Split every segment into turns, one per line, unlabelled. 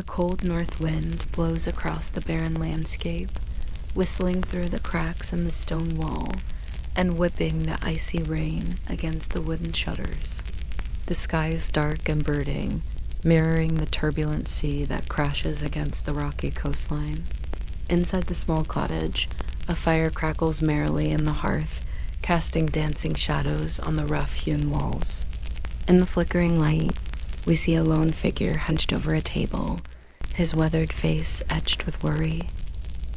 The cold north wind blows across the barren landscape, whistling through the cracks in the stone wall and whipping the icy rain against the wooden shutters. The sky is dark and brooding, mirroring the turbulent sea that crashes against the rocky coastline. Inside the small cottage, a fire crackles merrily in the hearth, casting dancing shadows on the rough-hewn walls. In the flickering light, we see a lone figure hunched over a table, his weathered face etched with worry.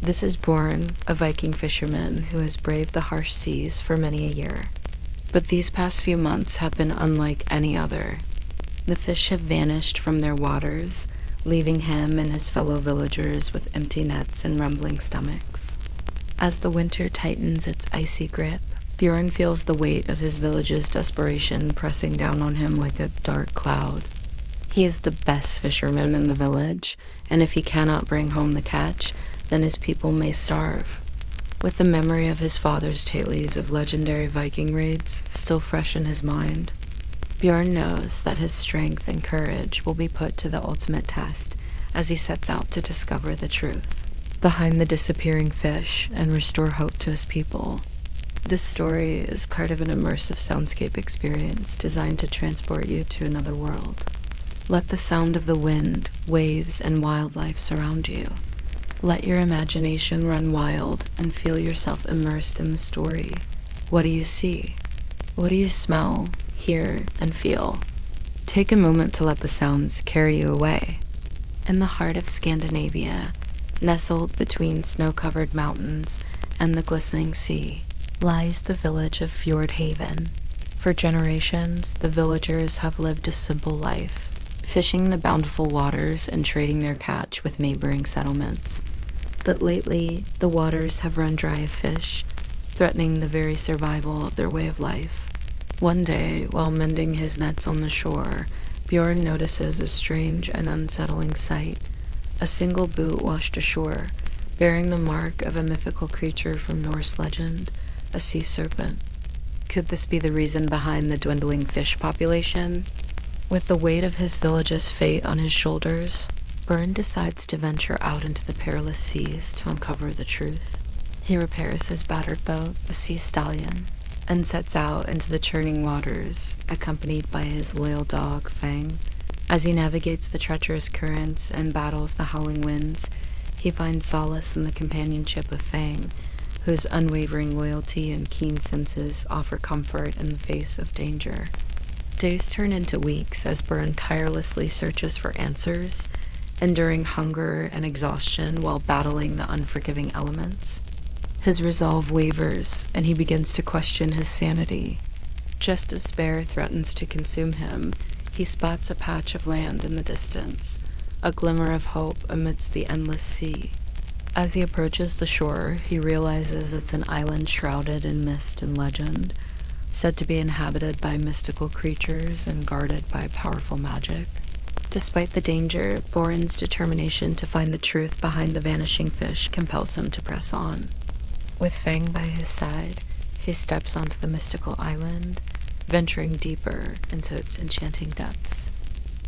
This is Bjorn, a Viking fisherman who has braved the harsh seas for many a year. But these past few months have been unlike any other. The fish have vanished from their waters, leaving him and his fellow villagers with empty nets and rumbling stomachs. As the winter tightens its icy grip, Bjorn feels the weight of his village's desperation pressing down on him like a dark cloud. He is the best fisherman in the village, and if he cannot bring home the catch, then his people may starve. With the memory of his father's tales of legendary Viking raids still fresh in his mind, Bjorn knows that his strength and courage will be put to the ultimate test as he sets out to discover the truth behind the disappearing fish and restore hope to his people. This story is part of an immersive soundscape experience designed to transport you to another world. Let the sound of the wind, waves, and wildlife surround you. Let your imagination run wild and feel yourself immersed in the story. What do you see? What do you smell, hear, and feel? Take a moment to let the sounds carry you away. In the heart of Scandinavia, nestled between snow-covered mountains and the glistening sea, lies the village of Fjordhaven. For generations, the villagers have lived a simple life, fishing the bountiful waters and trading their catch with neighboring settlements. But lately, the waters have run dry of fish, threatening the very survival of their way of life. One day, while mending his nets on the shore, Bjorn notices a strange and unsettling sight. A single boot washed ashore, bearing the mark of a mythical creature from Norse legend, a sea serpent. Could this be the reason behind the dwindling fish population? With the weight of his village's fate on his shoulders, Bjorn decides to venture out into the perilous seas to uncover the truth. He repairs his battered boat, the Sea Stallion, and sets out into the churning waters, accompanied by his loyal dog, Fang. As he navigates the treacherous currents and battles the howling winds, he finds solace in the companionship of Fang, whose unwavering loyalty and keen senses offer comfort in the face of danger. Days turn into weeks as Bjorn tirelessly searches for answers, enduring hunger and exhaustion while battling the unforgiving elements. His resolve wavers, and he begins to question his sanity. Just as despair threatens to consume him, he spots a patch of land in the distance, a glimmer of hope amidst the endless sea. As he approaches the shore, he realizes it's an island shrouded in mist and legend, said to be inhabited by mystical creatures and guarded by powerful magic. Despite the danger, Bjorn's determination to find the truth behind the vanishing fish compels him to press on. With Fang by his side, he steps onto the mystical island, venturing deeper into its enchanting depths.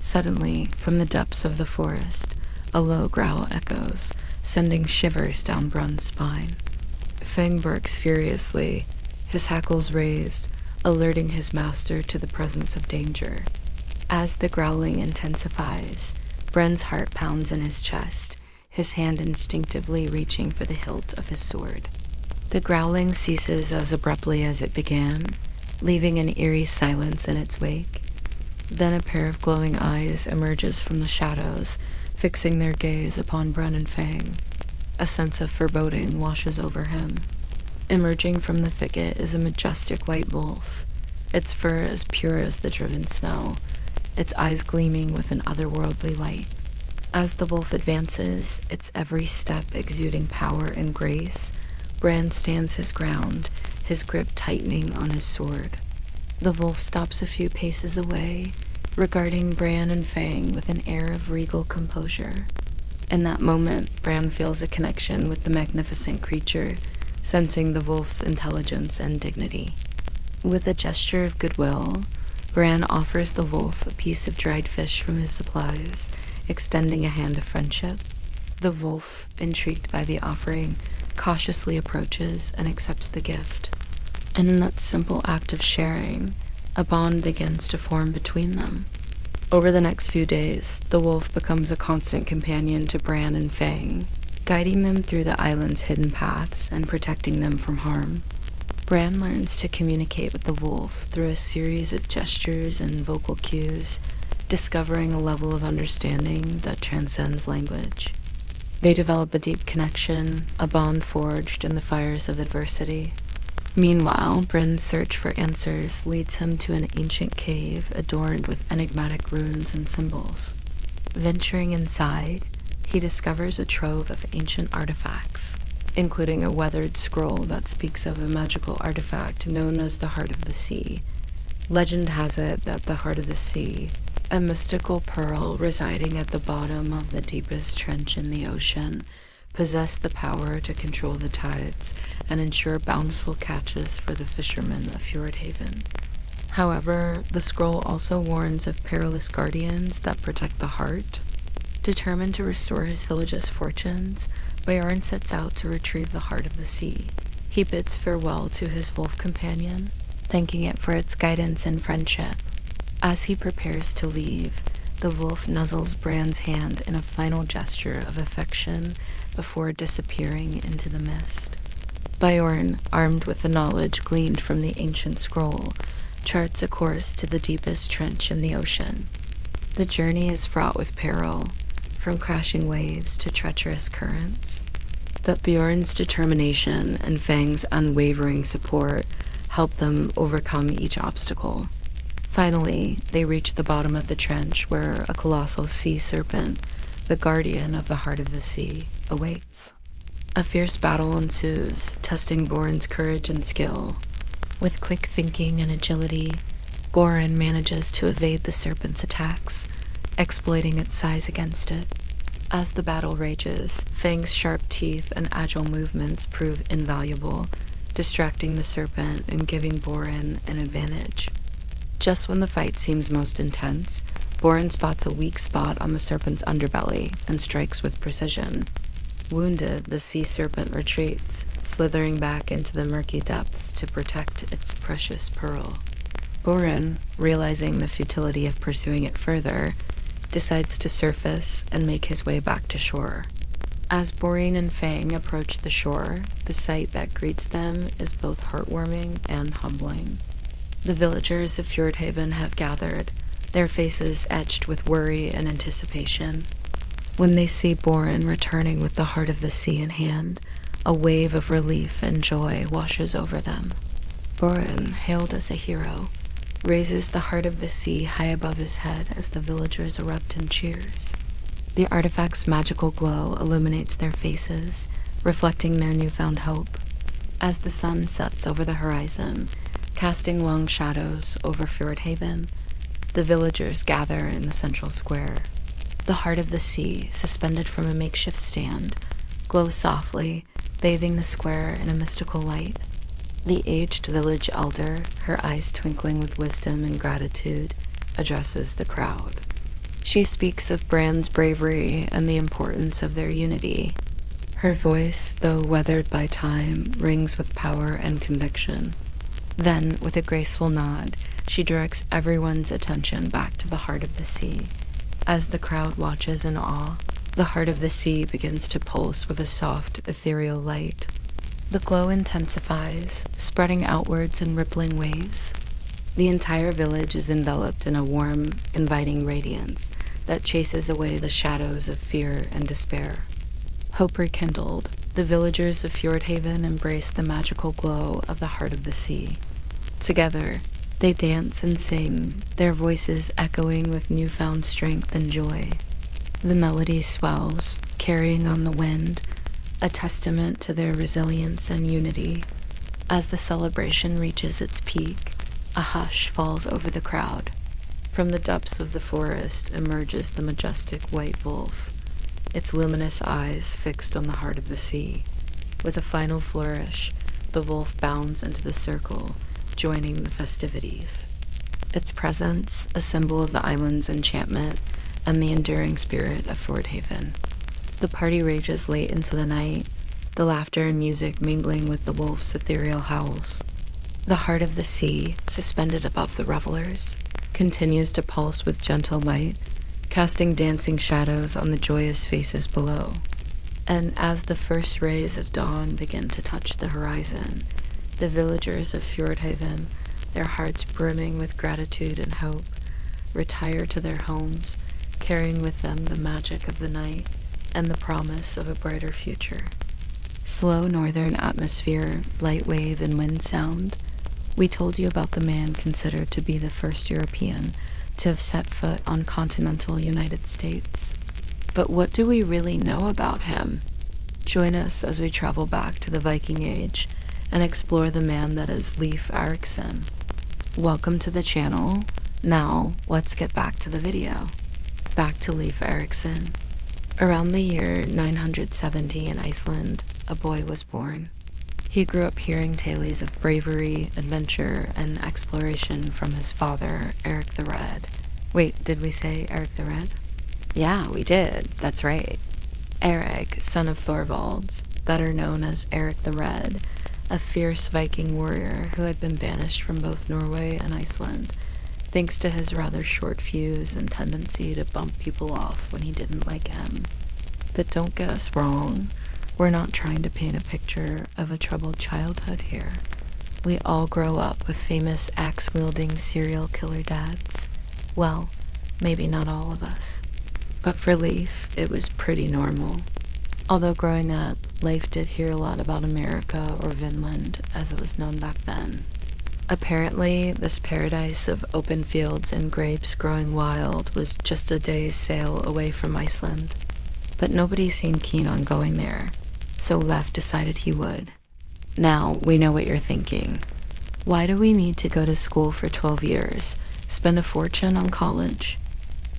Suddenly, from the depths of the forest, a low growl echoes, sending shivers down Bjorn's spine. Fang barks furiously, his hackles raised, alerting his master to the presence of danger. As the growling intensifies, Bjorn's heart pounds in his chest, his hand instinctively reaching for the hilt of his sword. The growling ceases as abruptly as it began, leaving an eerie silence in its wake. Then a pair of glowing eyes emerges from the shadows, fixing their gaze upon Bjorn and Fang. A sense of foreboding washes over him. Emerging from the thicket is a majestic white wolf, its fur as pure as the driven snow, its eyes gleaming with an otherworldly light. As the wolf advances, its every step exuding power and grace, Bjorn stands his ground, his grip tightening on his sword. The wolf stops a few paces away, regarding Bjorn and Fang with an air of regal composure. In that moment, Bjorn feels a connection with the magnificent creature, sensing the wolf's intelligence and dignity. With a gesture of goodwill, Bjorn offers the wolf a piece of dried fish from his supplies, extending a hand of friendship. The wolf, intrigued by the offering, cautiously approaches and accepts the gift. And in that simple act of sharing, a bond begins to form between them. Over the next few days, the wolf becomes a constant companion to Bran and Fang, guiding them through the island's hidden paths and protecting them from harm. Bran learns to communicate with the wolf through a series of gestures and vocal cues, discovering a level of understanding that transcends language. They develop a deep connection, a bond forged in the fires of adversity. Meanwhile, Bran's search for answers leads him to an ancient cave adorned with enigmatic runes and symbols. Venturing inside, he discovers a trove of ancient artifacts, including a weathered scroll that speaks of a magical artifact known as the Heart of the Sea. Legend has it that the Heart of the Sea, a mystical pearl residing at the bottom of the deepest trench in the ocean, possessed the power to control the tides and ensure bountiful catches for the fishermen of Fjordhaven. However, the scroll also warns of perilous guardians that protect the heart. Determined to restore his village's fortunes, Bjorn sets out to retrieve the Heart of the Sea. He bids farewell to his wolf companion, thanking it for its guidance and friendship. As he prepares to leave, the wolf nuzzles Bran's hand in a final gesture of affection before disappearing into the mist. Bjorn, armed with the knowledge gleaned from the ancient scroll, charts a course to the deepest trench in the ocean. The journey is fraught with peril, from crashing waves to treacherous currents. But Bjorn's determination and Fang's unwavering support help them overcome each obstacle. Finally, they reach the bottom of the trench where a colossal sea serpent, the guardian of the Heart of the Sea, awaits. A fierce battle ensues, testing Bjorn's courage and skill. With quick thinking and agility, Bjorn manages to evade the serpent's attacks, exploiting its size against it. As the battle rages, Fang's sharp teeth and agile movements prove invaluable, distracting the serpent and giving Bjorn an advantage. Just when the fight seems most intense, Bjorn spots a weak spot on the serpent's underbelly and strikes with precision. Wounded, the sea serpent retreats, slithering back into the murky depths to protect its precious pearl. Bjorn, realizing the futility of pursuing it further, decides to surface and make his way back to shore. As Bjorn and Fang approach the shore, the sight that greets them is both heartwarming and humbling. The villagers of Fjordhaven have gathered, their faces etched with worry and anticipation. When they see Bjorn returning with the Heart of the Sea in hand, a wave of relief and joy washes over them. Bjorn, hailed as a hero, raises the Heart of the Sea high above his head as the villagers erupt in cheers. The artifact's magical glow illuminates their faces, reflecting their newfound hope. As the sun sets over the horizon, casting long shadows over Fjordhaven, the villagers gather in the central square. The Heart of the Sea, suspended from a makeshift stand, glows softly, bathing the square in a mystical light. The aged village elder, her eyes twinkling with wisdom and gratitude, addresses the crowd. She speaks of Bran's bravery and the importance of their unity. Her voice, though weathered by time, rings with power and conviction. Then, with a graceful nod, she directs everyone's attention back to the Heart of the Sea. As the crowd watches in awe, the Heart of the Sea begins to pulse with a soft, ethereal light. The glow intensifies, spreading outwards in rippling waves. The entire village is enveloped in a warm, inviting radiance that chases away the shadows of fear and despair. Hope rekindled, the villagers of Fjordhaven embrace the magical glow of the Heart of the Sea. Together, they dance and sing, their voices echoing with newfound strength and joy. The melody swells, carrying on the wind, a testament to their resilience and unity. As the celebration reaches its peak, a hush falls over the crowd. From the depths of the forest emerges the majestic white wolf, its luminous eyes fixed on the Heart of the Sea. With a final flourish, the wolf bounds into the circle, joining the festivities. Its presence, a symbol of the island's enchantment, and the enduring spirit of Fjordhaven. The party rages late into the night, the laughter and music mingling with the wolf's ethereal howls. The heart of the sea, suspended above the revelers, continues to pulse with gentle light, casting dancing shadows on the joyous faces below. And as the first rays of dawn begin to touch the horizon, the villagers of Fjordhaven, their hearts brimming with gratitude and hope, retire to their homes, carrying with them the magic of the night and the promise of a brighter future. Slow northern atmosphere, light wave, and wind sound. We told you about the man considered to be the first European to have set foot on continental United States. But what do we really know about him? Join us as we travel back to the Viking Age and explore the man that is Leif Erikson. Welcome to the channel. Now, let's get back to the video. Back to Leif Erikson. Around the year 970 in Iceland, a boy was born. He grew up hearing tales of bravery, adventure, and exploration from his father, Eric the Red. Wait, did we say Eric the Red? Yeah, we did. That's right. Eric, son of Thorvald, better known as Eric the Red, a fierce Viking warrior who had been banished from both Norway and Iceland, thanks to his rather short fuse and tendency to bump people off when he didn't like him. But don't get us wrong, we're not trying to paint a picture of a troubled childhood here. We all grow up with famous axe-wielding serial killer dads. Well, maybe not all of us. But for Leif, it was pretty normal. Although growing up, Leif did hear a lot about America, or Vinland, as it was known back then. Apparently, this paradise of open fields and grapes growing wild was just a day's sail away from Iceland. But nobody seemed keen on going there, so Leif decided he would. Now, we know what you're thinking. Why do we need to go to school for 12 years, spend a fortune on college,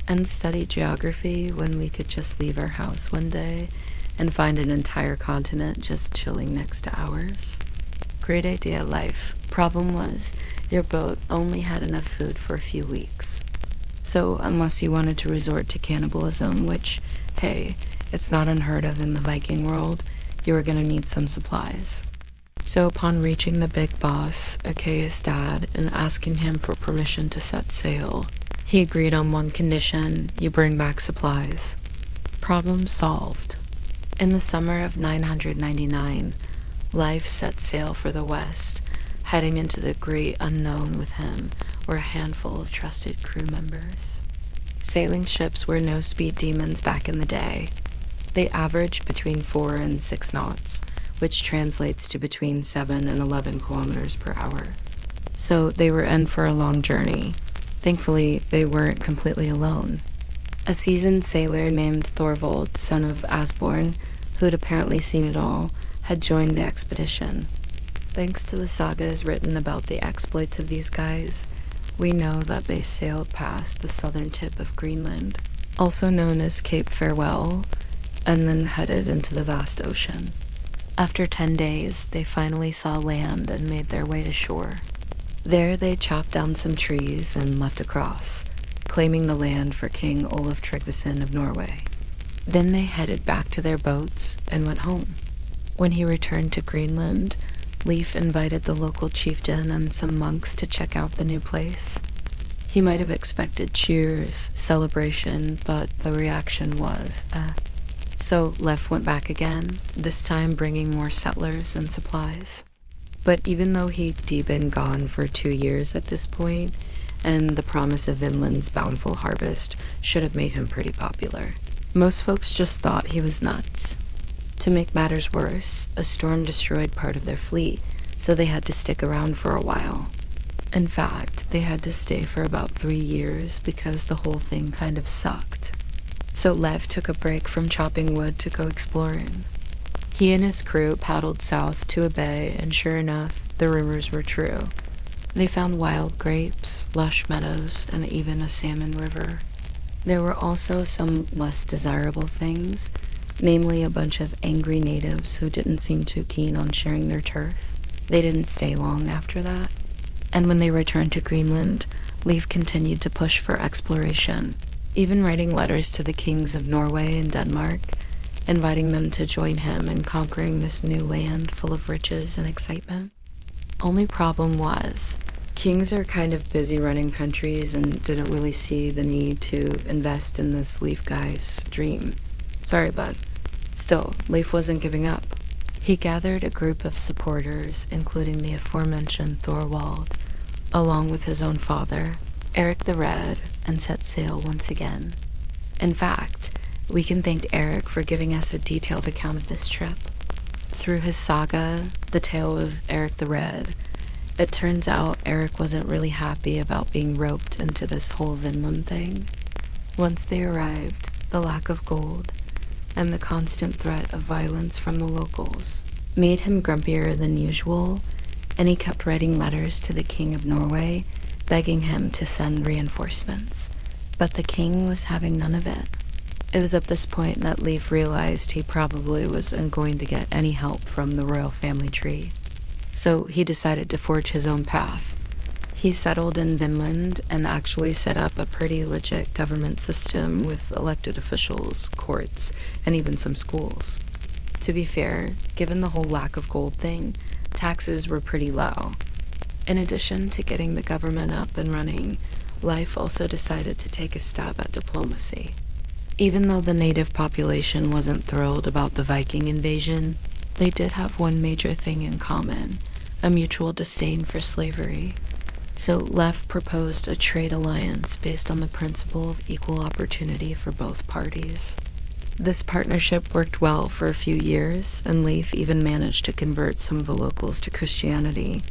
and study geography when we could just leave our house one day and find an entire continent just chilling next to ours? Great idea, Leif. Problem was, your boat only had enough food for a few weeks. So, unless you wanted to resort to cannibalism, which, hey, it's not unheard of in the Viking world, you were gonna need some supplies. So upon reaching the big boss, aka his dad, and asking him for permission to set sail, he agreed on one condition: you bring back supplies. Problem solved. In the summer of 999, Leif set sail for the west, heading into the great unknown. With him were a handful of trusted crew members. Sailing ships were no speed demons back in the day. They averaged between 4 and 6 knots, which translates to between 7 and 11 kilometers per hour. So they were in for a long journey. Thankfully, they weren't completely alone. A seasoned sailor named Thorvald, son of Asborn, who had apparently seen it all, had joined the expedition. Thanks to the sagas written about the exploits of these guys, we know that they sailed past the southern tip of Greenland, also known as Cape Farewell, and then headed into the vast ocean. After 10 days, they finally saw land and made their way to shore. There they chopped down some trees and left a cross, claiming the land for King Olaf Tryggvason of Norway. Then they headed back to their boats and went home. When he returned to Greenland, Leif invited the local chieftain and some monks to check out the new place. He might have expected cheers, celebration, but the reaction was, So Leif went back again, this time bringing more settlers and supplies. But even though he'd been gone for 2 years at this point, and the promise of Vinland's bountiful harvest should have made him pretty popular, most folks just thought he was nuts. To make matters worse, a storm destroyed part of their fleet, so they had to stick around for a while. In fact, they had to stay for about 3 years because the whole thing kind of sucked. So Leif took a break from chopping wood to go exploring. He and his crew paddled south to a bay, and sure enough, the rumors were true. They found wild grapes, lush meadows, and even a salmon river. There were also some less desirable things, namely a bunch of angry natives who didn't seem too keen on sharing their turf. They didn't stay long after that. And when they returned to Greenland, Leif continued to push for exploration. even writing letters to the kings of Norway and Denmark, inviting them to join him in conquering this new land full of riches and excitement. Only problem was, kings are kind of busy running countries and didn't really see the need to invest in this Leif guy's dream. Sorry, bud. Still, Leif wasn't giving up. He gathered a group of supporters, including the aforementioned Thorwald, along with his own father, Eric the Red, and set sail once again. In fact, we can thank Eric for giving us a detailed account of this trip. Through his saga, The Tale of Eric the Red, it turns out Eric wasn't really happy about being roped into this whole Vinland thing. Once they arrived, the lack of gold and the constant threat of violence from the locals made him grumpier than usual, and he kept writing letters to the King of Norway, begging him to send reinforcements. But the king was having none of it. It was at this point that Leif realized he probably wasn't going to get any help from the royal family tree. So he decided to forge his own path. He settled in Vinland and actually set up a pretty legit government system with elected officials, courts, and even some schools. To be fair, given the whole lack of gold thing, taxes were pretty low. In addition to getting the government up and running, Leif also decided to take a stab at diplomacy. Even though the native population wasn't thrilled about the Viking invasion, they did have one major thing in common, a mutual disdain for slavery. So Leif proposed a trade alliance based on the principle of equal opportunity for both parties. This partnership worked well for a few years, and Leif even managed to convert some of the locals to Christianity.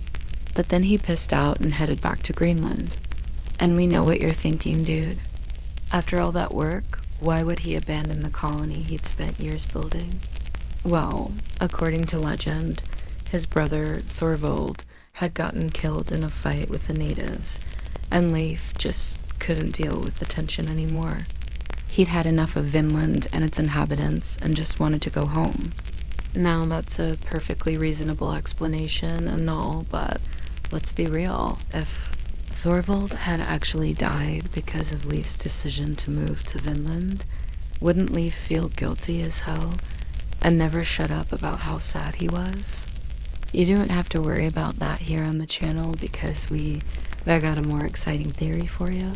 But then he pissed out and headed back to Greenland. And we know what you're thinking, dude. After all that work, why would he abandon the colony he'd spent years building? Well, according to legend, his brother Thorvald had gotten killed in a fight with the natives, and Leif just couldn't deal with the tension anymore. He'd had enough of Vinland and its inhabitants and just wanted to go home. Now that's a perfectly reasonable explanation and all, but let's be real. If Thorvald had actually died because of Leif's decision to move to Vinland, wouldn't Leif feel guilty as hell and never shut up about how sad he was? You don't have to worry about that here on the channel because I got a more exciting theory for you.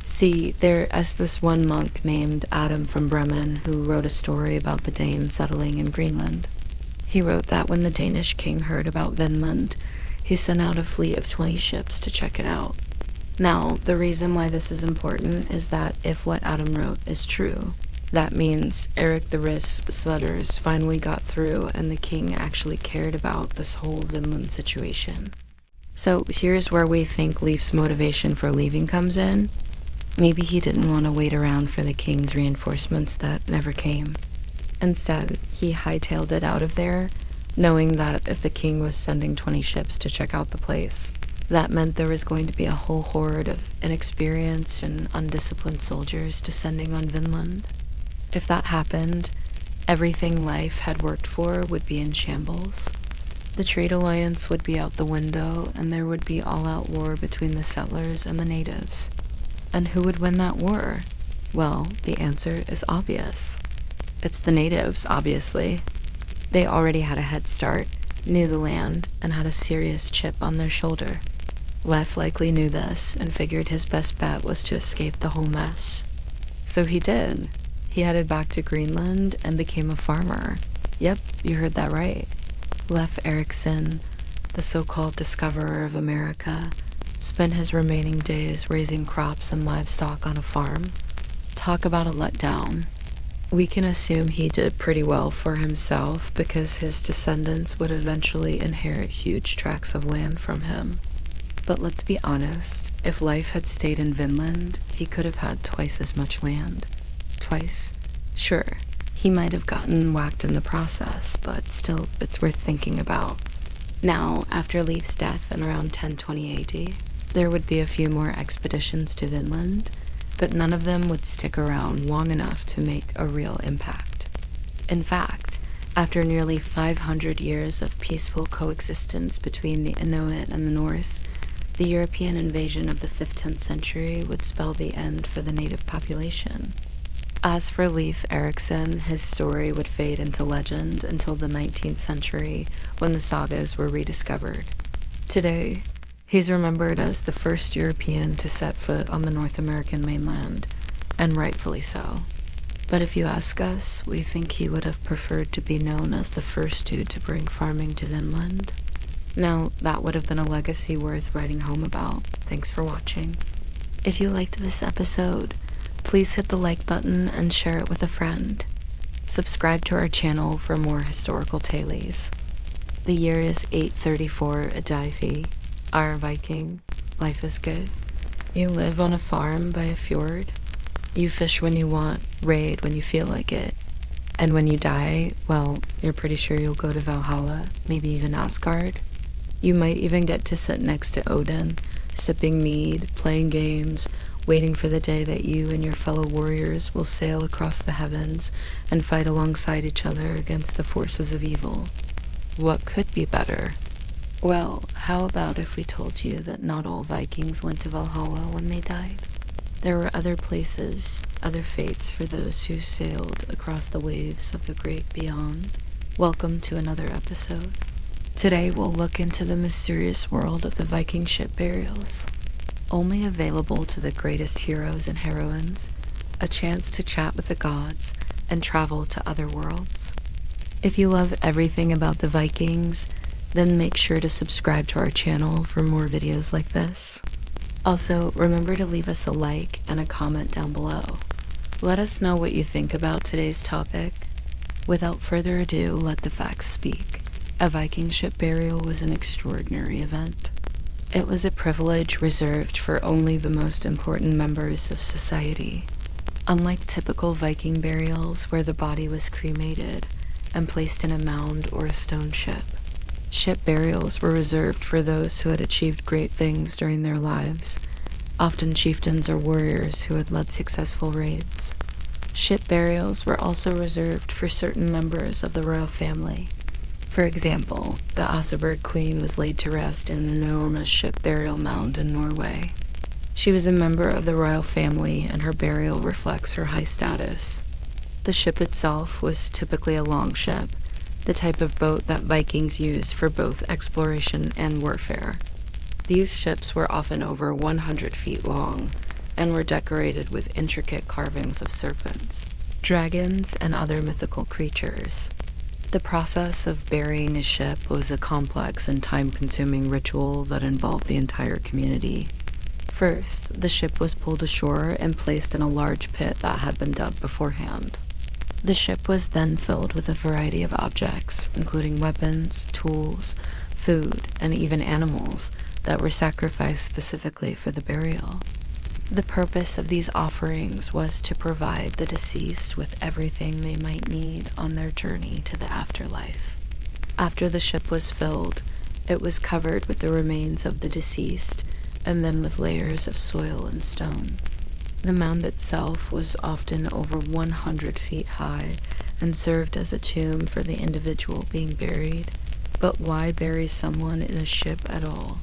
See, there's this one monk named Adam from Bremen who wrote a story about the Danes settling in Greenland. He wrote that when the Danish king heard about Vinland, he sent out a fleet of 20 ships to check it out. Now, the reason why this is important is that if what Adam wrote is true, that means Eric the Red's letters finally got through and the king actually cared about this whole Vinland situation. So here's where we think Leif's motivation for leaving comes in. Maybe he didn't want to wait around for the king's reinforcements that never came. Instead, he hightailed it out of there, knowing that if the king was sending 20 ships to check out the place, that meant there was going to be a whole horde of inexperienced and undisciplined soldiers descending on Vinland. If that happened, everything Leif had worked for would be in shambles. The trade alliance would be out the window, and there would be all-out war between the settlers and the natives. And who would win that war? Well, the answer is obvious. It's the natives, obviously. They already had a head start, knew the land, and had a serious chip on their shoulder. Leif likely knew this and figured his best bet was to escape the whole mess. So he did. He headed back to Greenland and became a farmer. Yep, you heard that right. Leif Erikson, the so-called discoverer of America, spent his remaining days raising crops and livestock on a farm. Talk about a letdown. We can assume he did pretty well for himself because his descendants would eventually inherit huge tracts of land from him. But let's be honest, if Leif had stayed in Vinland, he could have had twice as much land. Twice? Sure, he might have gotten whacked in the process, but still, it's worth thinking about. Now, after Leif's death in around 1020 AD, there would be a few more expeditions to Vinland, but none of them would stick around long enough to make a real impact. In fact, after nearly 500 years of peaceful coexistence between the Inuit and the Norse, The European invasion of the 15th century would spell the end for the native population. As for Leif Erikson, his story would fade into legend until the 19th century when the sagas were rediscovered. Today, he's remembered as the first European to set foot on the North American mainland, and rightfully so. But if you ask us, we think he would have preferred to be known as the first dude to bring farming to Vinland. Now, that would have been a legacy worth writing home about. Thanks for watching. If you liked this episode, please hit the like button and share it with a friend. Subscribe to our channel for more historical tales. The year is 834 Adifi. Our Viking. Life is good. You live on a farm by a fjord. You fish when you want, raid when you feel like it. And when you die, well, you're pretty sure you'll go to Valhalla, maybe even Asgard. You might even get to sit next to Odin, sipping mead, playing games, waiting for the day that you and your fellow warriors will sail across the heavens and fight alongside each other against the forces of evil. What could be better? Well, how about if we told you that not all Vikings went to Valhalla when they died? There were other places, other fates for those who sailed across the waves of the great beyond. Welcome to another episode. Today we'll look into the mysterious world of the Viking ship burials. Only available to the greatest heroes and heroines, a chance to chat with the gods and travel to other worlds. If you love everything about the Vikings, then make sure to subscribe to our channel for more videos like this. Also, remember to leave us a like and a comment down below. Let us know what you think about today's topic. Without further ado, let the facts speak. A Viking ship burial was an extraordinary event. It was a privilege reserved for only the most important members of society. Unlike typical Viking burials where the body was cremated and placed in a mound or a stone ship burials were reserved for those who had achieved great things during their lives, often chieftains or warriors who had led successful raids. Ship burials were also reserved for certain members of the royal family. For example, the Oseberg Queen was laid to rest in an enormous ship burial mound in Norway. She was a member of the royal family, and her burial reflects her high status. The ship itself was typically a longship, the type of boat that Vikings used for both exploration and warfare. These ships were often over 100 feet long and were decorated with intricate carvings of serpents, dragons, and other mythical creatures. The process of burying a ship was a complex and time-consuming ritual that involved the entire community. First, the ship was pulled ashore and placed in a large pit that had been dug beforehand. The ship was then filled with a variety of objects, including weapons, tools, food, and even animals that were sacrificed specifically for the burial. The purpose of these offerings was to provide the deceased with everything they might need on their journey to the afterlife. After the ship was filled, it was covered with the remains of the deceased and then with layers of soil and stone. The mound itself was often over 100 feet high and served as a tomb for the individual being buried. But why bury someone in a ship at all?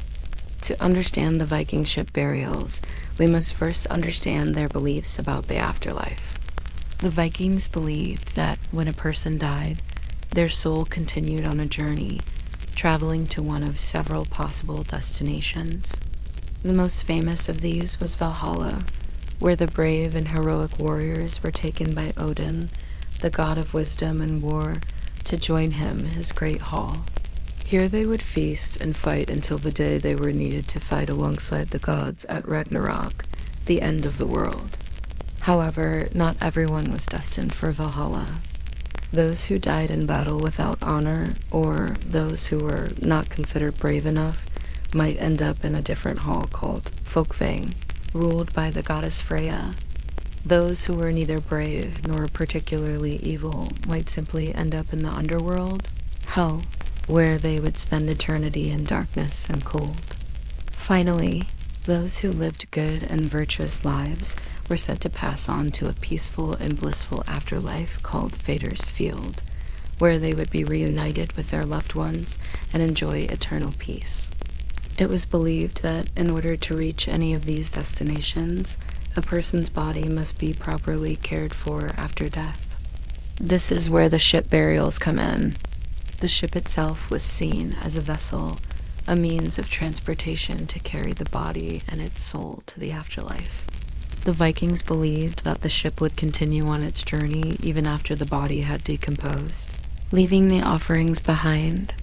To understand the Viking ship burials, we must first understand their beliefs about the afterlife. The Vikings believed that when a person died, their soul continued on a journey, traveling to one of several possible destinations. The most famous of these was Valhalla, where the brave and heroic warriors were taken by Odin, the god of wisdom and war, to join him in his great hall. Here they would feast and fight until the day they were needed to fight alongside the gods at Ragnarok, the end of the world. However, not everyone was destined for Valhalla. Those who died in battle without honor, or those who were not considered brave enough, might end up in a different hall called Folkvang, ruled by the goddess Freya. Those who were neither brave nor particularly evil might simply end up in the underworld, hell, where they would spend eternity in darkness and cold. Finally, those who lived good and virtuous lives were said to pass on to a peaceful and blissful afterlife called Vader's Field, where they would be reunited with their loved ones and enjoy eternal peace. It was believed that in order to reach any of these destinations, a person's body must be properly cared for after death. This is where the ship burials come in. The ship itself was seen as a vessel, a means of transportation to carry the body and its soul to the afterlife. The Vikings believed that the ship would continue on its journey even after the body had decomposed, leaving the offerings behind.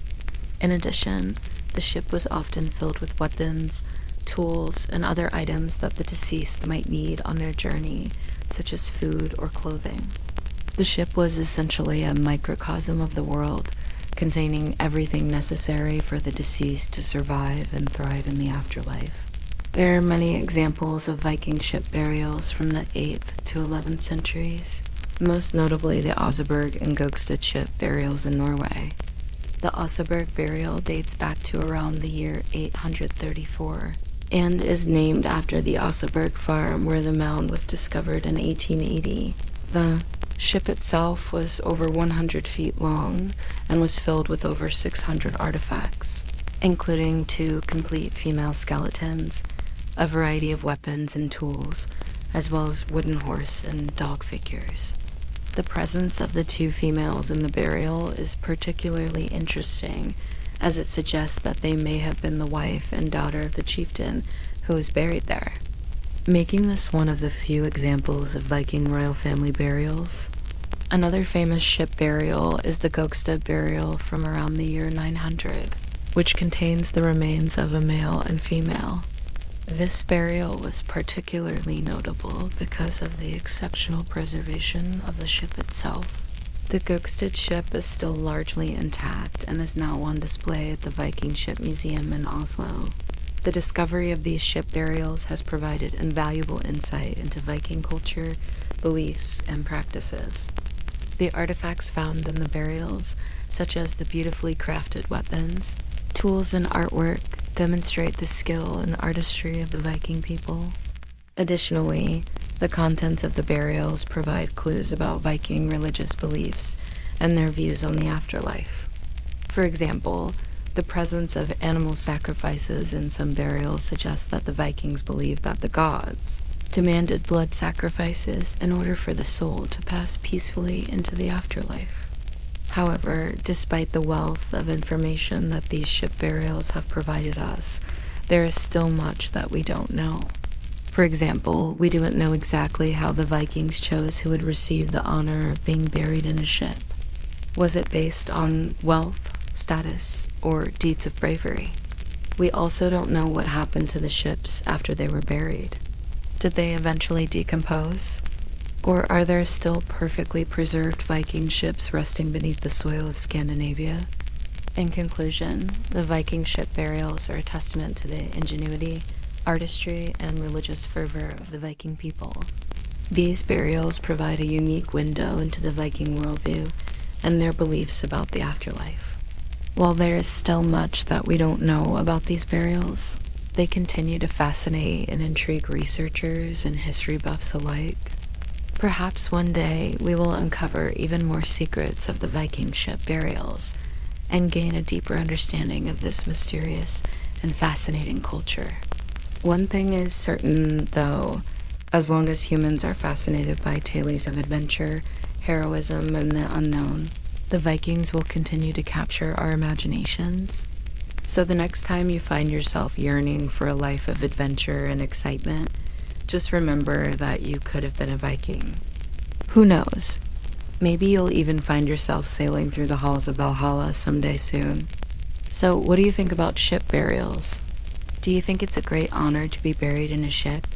In addition, the ship was often filled with weapons, tools, and other items that the deceased might need on their journey, such as food or clothing. The ship was essentially a microcosm of the world, containing everything necessary for the deceased to survive and thrive in the afterlife. There are many examples of Viking ship burials from the 8th to 11th centuries, most notably the Oseberg and Gokstad ship burials in Norway. The Oseberg burial dates back to around the year 834 and is named after the Oseberg farm where the mound was discovered in 1880. The ship itself was over 100 feet long and was filled with over 600 artifacts, including 2 complete female skeletons, a variety of weapons and tools, as well as wooden horse and dog figures. The presence of the 2 females in the burial is particularly interesting, as it suggests that they may have been the wife and daughter of the chieftain who was buried there, making this one of the few examples of Viking royal family burials. Another famous ship burial is the Gokstad burial from around the year 900, which contains the remains of a male and female. This burial was particularly notable because of the exceptional preservation of the ship itself. The Gokstad ship is still largely intact and is now on display at the Viking Ship Museum in Oslo. The discovery of these ship burials has provided invaluable insight into Viking culture, beliefs, and practices. The artifacts found in the burials, such as the beautifully crafted weapons, tools, and artwork, demonstrate the skill and artistry of the Viking people. Additionally, the contents of the burials provide clues about Viking religious beliefs and their views on the afterlife. For example, the presence of animal sacrifices in some burials suggests that the Vikings believed that the gods demanded blood sacrifices in order for the soul to pass peacefully into the afterlife. However, despite the wealth of information that these ship burials have provided us, there is still much that we don't know. For example, we don't know exactly how the Vikings chose who would receive the honor of being buried in a ship. Was it based on wealth, status, or deeds of bravery? We also don't know what happened to the ships after they were buried. Did they eventually decompose? Or are there still perfectly preserved Viking ships resting beneath the soil of Scandinavia? In conclusion, the Viking ship burials are a testament to the ingenuity, artistry, and religious fervor of the Viking people. These burials provide a unique window into the Viking worldview and their beliefs about the afterlife. While there is still much that we don't know about these burials, they continue to fascinate and intrigue researchers and history buffs alike. Perhaps one day we will uncover even more secrets of the Viking ship burials and gain a deeper understanding of this mysterious and fascinating culture. One thing is certain, though, as long as humans are fascinated by tales of adventure, heroism, and the unknown, the Vikings will continue to capture our imaginations. So the next time you find yourself yearning for a life of adventure and excitement, just remember that you could have been a Viking. Who knows? Maybe you'll even find yourself sailing through the halls of Valhalla someday soon. So what do you think about ship burials? Do you think it's a great honor to be buried in a ship?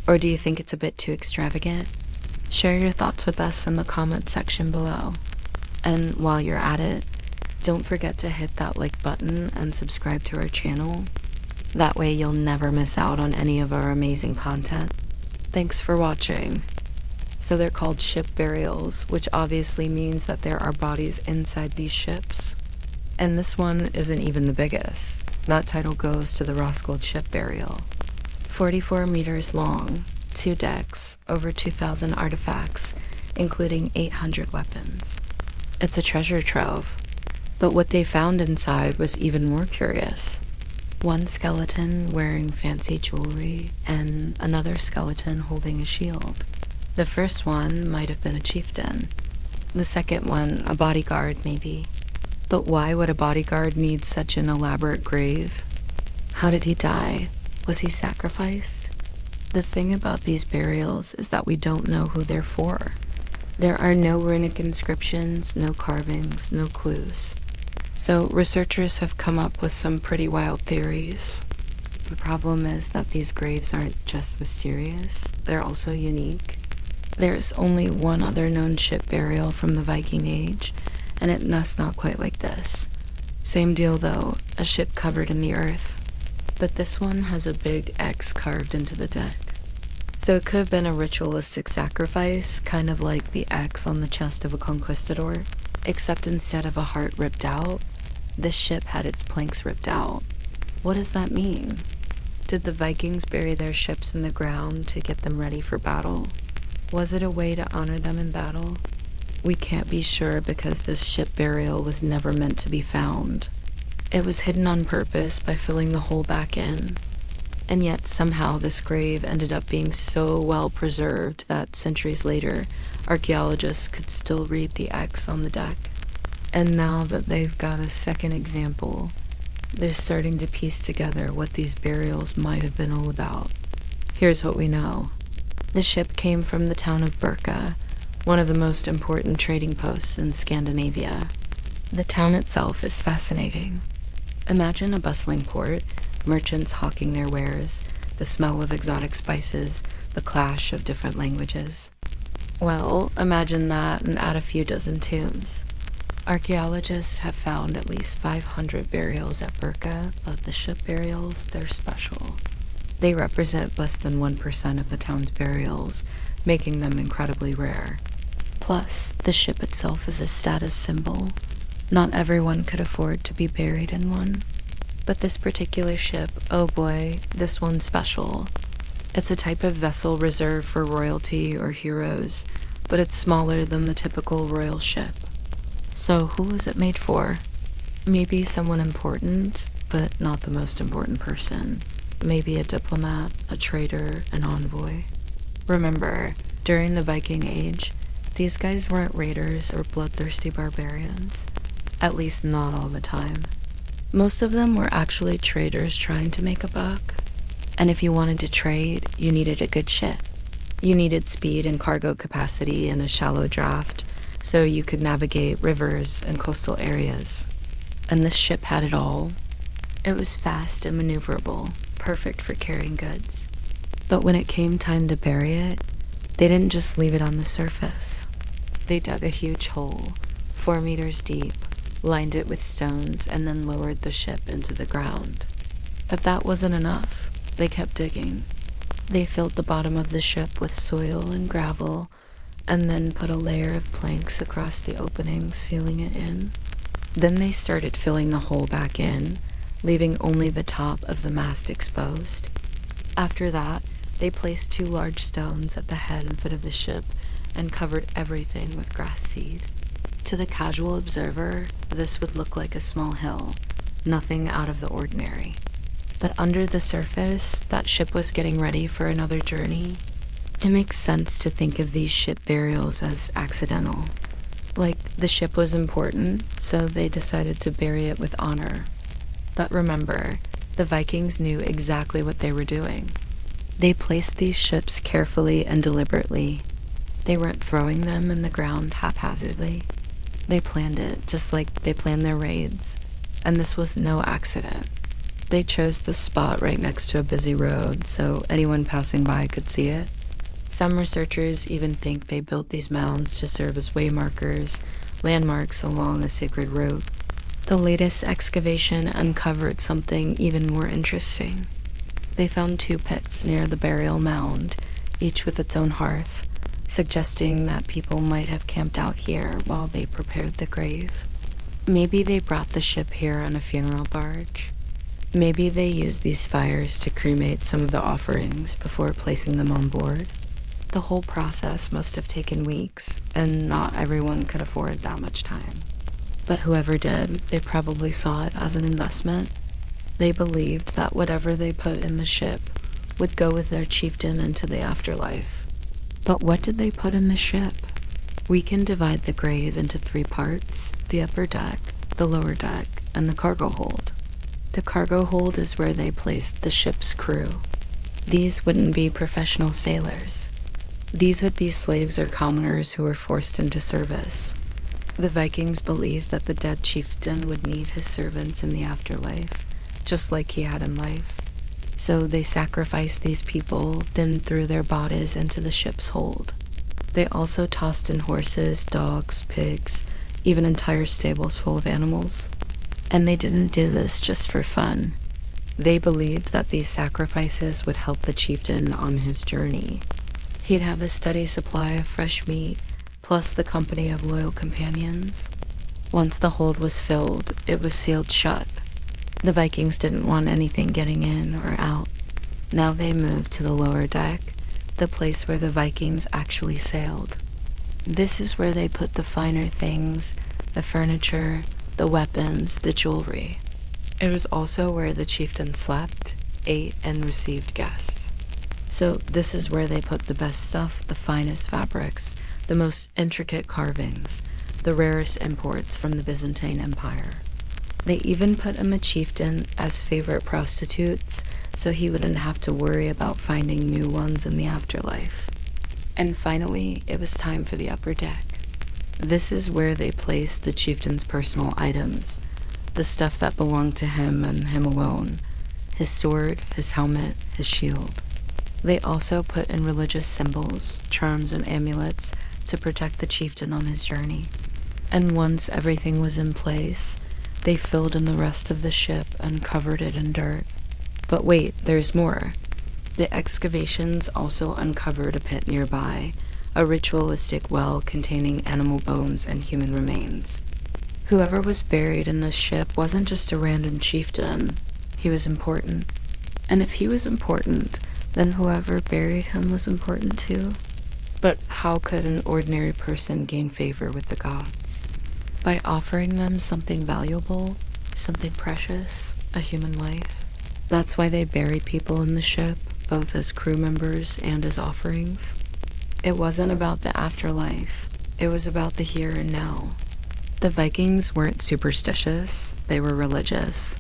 Or do you think it's a bit too extravagant? Share your thoughts with us in the comment section below. And while you're at it, don't forget to hit that like button and subscribe to our channel. That way you'll never miss out on any of our amazing content. Thanks for watching. So they're called ship burials, which obviously means that there are bodies inside these ships. And this one isn't even the biggest. That title goes to the Roskilde ship burial. 44 meters long, 2 decks, over 2,000 artifacts, including 800 weapons. It's a treasure trove. But what they found inside was even more curious. One skeleton wearing fancy jewelry, and another skeleton holding a shield. The first one might have been a chieftain. The second one, a bodyguard, maybe. But why would a bodyguard need such an elaborate grave? How did he die? Was he sacrificed? The thing about these burials is that we don't know who they're for. There are no runic inscriptions, no carvings, no clues. So researchers have come up with some pretty wild theories. The problem is that these graves aren't just mysterious, they're also unique. There's only one other known ship burial from the Viking Age, and that's not quite like this. Same deal though, a ship covered in the earth. But this one has a big X carved into the deck. So it could have been a ritualistic sacrifice, kind of like the X on the chest of a conquistador, except instead of a heart ripped out, this ship had its planks ripped out. What does that mean? Did the Vikings bury their ships in the ground to get them ready for battle? Was it a way to honor them in battle? We can't be sure because this ship burial was never meant to be found. It was hidden on purpose by filling the hole back in. And yet somehow this grave ended up being so well preserved that centuries later, archaeologists could still read the X on the deck. And now that they've got a second example, they're starting to piece together what these burials might have been all about. Here's what we know. The ship came from the town of Birka, one of the most important trading posts in Scandinavia. The town itself is fascinating. Imagine a bustling port, merchants hawking their wares, the smell of exotic spices, the clash of different languages. Well, imagine that and add a few dozen tombs. Archaeologists have found at least 500 burials at Birka, but the ship burials, they're special. They represent less than 1% of the town's burials, making them incredibly rare. Plus, the ship itself is a status symbol. Not everyone could afford to be buried in one. But this particular ship, oh boy, this one's special. It's a type of vessel reserved for royalty or heroes, but it's smaller than the typical royal ship. So who is it made for? Maybe someone important, but not the most important person. Maybe a diplomat, a trader, an envoy. Remember, during the Viking Age, these guys weren't raiders or bloodthirsty barbarians. At least not all the time. Most of them were actually traders trying to make a buck. And if you wanted to trade, you needed a good ship. You needed speed and cargo capacity and a shallow draft, so you could navigate rivers and coastal areas. And this ship had it all. It was fast and maneuverable, perfect for carrying goods. But when it came time to bury it, they didn't just leave it on the surface. They dug a huge hole, 4 meters deep, lined it with stones, and then lowered the ship into the ground. But that wasn't enough. They kept digging. They filled the bottom of the ship with soil and gravel, and then put a layer of planks across the opening, sealing it in. Then they started filling the hole back in, leaving only the top of the mast exposed. After that, they placed 2 large stones at the head and foot of the ship and covered everything with grass seed. To the casual observer, this would look like a small hill, nothing out of the ordinary. But under the surface, that ship was getting ready for another journey. It makes sense to think of these ship burials as accidental. Like, the ship was important, so they decided to bury it with honor. But remember, the Vikings knew exactly what they were doing. They placed these ships carefully and deliberately. They weren't throwing them in the ground haphazardly. They planned it, just like they planned their raids. And this was no accident. They chose the spot right next to a busy road, so anyone passing by could see it. Some researchers even think they built these mounds to serve as waymarkers, landmarks along a sacred route. The latest excavation uncovered something even more interesting. They found 2 pits near the burial mound, each with its own hearth, suggesting that people might have camped out here while they prepared the grave. Maybe they brought the ship here on a funeral barge. Maybe they used these fires to cremate some of the offerings before placing them on board. The whole process must have taken weeks, and not everyone could afford that much time. But whoever did, they probably saw it as an investment. They believed that whatever they put in the ship would go with their chieftain into the afterlife. But what did they put in the ship? We can divide the grave into 3 parts: the upper deck, the lower deck, and the cargo hold. The cargo hold is where they placed the ship's crew. These wouldn't be professional sailors. These would be slaves or commoners who were forced into service. The Vikings believed that the dead chieftain would need his servants in the afterlife, just like he had in life. So they sacrificed these people, then threw their bodies into the ship's hold. They also tossed in horses, dogs, pigs, even entire stables full of animals. And they didn't do this just for fun. They believed that these sacrifices would help the chieftain on his journey. He'd have a steady supply of fresh meat, plus the company of loyal companions. Once the hold was filled, it was sealed shut. The Vikings didn't want anything getting in or out. Now they moved to the lower deck, the place where the Vikings actually sailed. This is where they put the finer things, the furniture, the weapons, the jewelry. It was also where the chieftain slept, ate, and received guests. So this is where they put the best stuff, the finest fabrics, the most intricate carvings, the rarest imports from the Byzantine Empire. They even put him a chieftain as favorite prostitutes, so he wouldn't have to worry about finding new ones in the afterlife. And finally, it was time for the upper deck. This is where they placed the chieftain's personal items, the stuff that belonged to him and him alone, his sword, his helmet, his shield. They also put in religious symbols, charms, and amulets to protect the chieftain on his journey. And once everything was in place, they filled in the rest of the ship and covered it in dirt. But wait, there's more. The excavations also uncovered a pit nearby, a ritualistic well containing animal bones and human remains. Whoever was buried in this ship wasn't just a random chieftain. He was important. And if he was important, then whoever buried him was important too. But how could an ordinary person gain favor with the gods? By offering them something valuable, something precious, a human life. That's why they buried people in the ship, both as crew members and as offerings. It wasn't about the afterlife. It was about the here and now. The Vikings weren't superstitious, they were religious.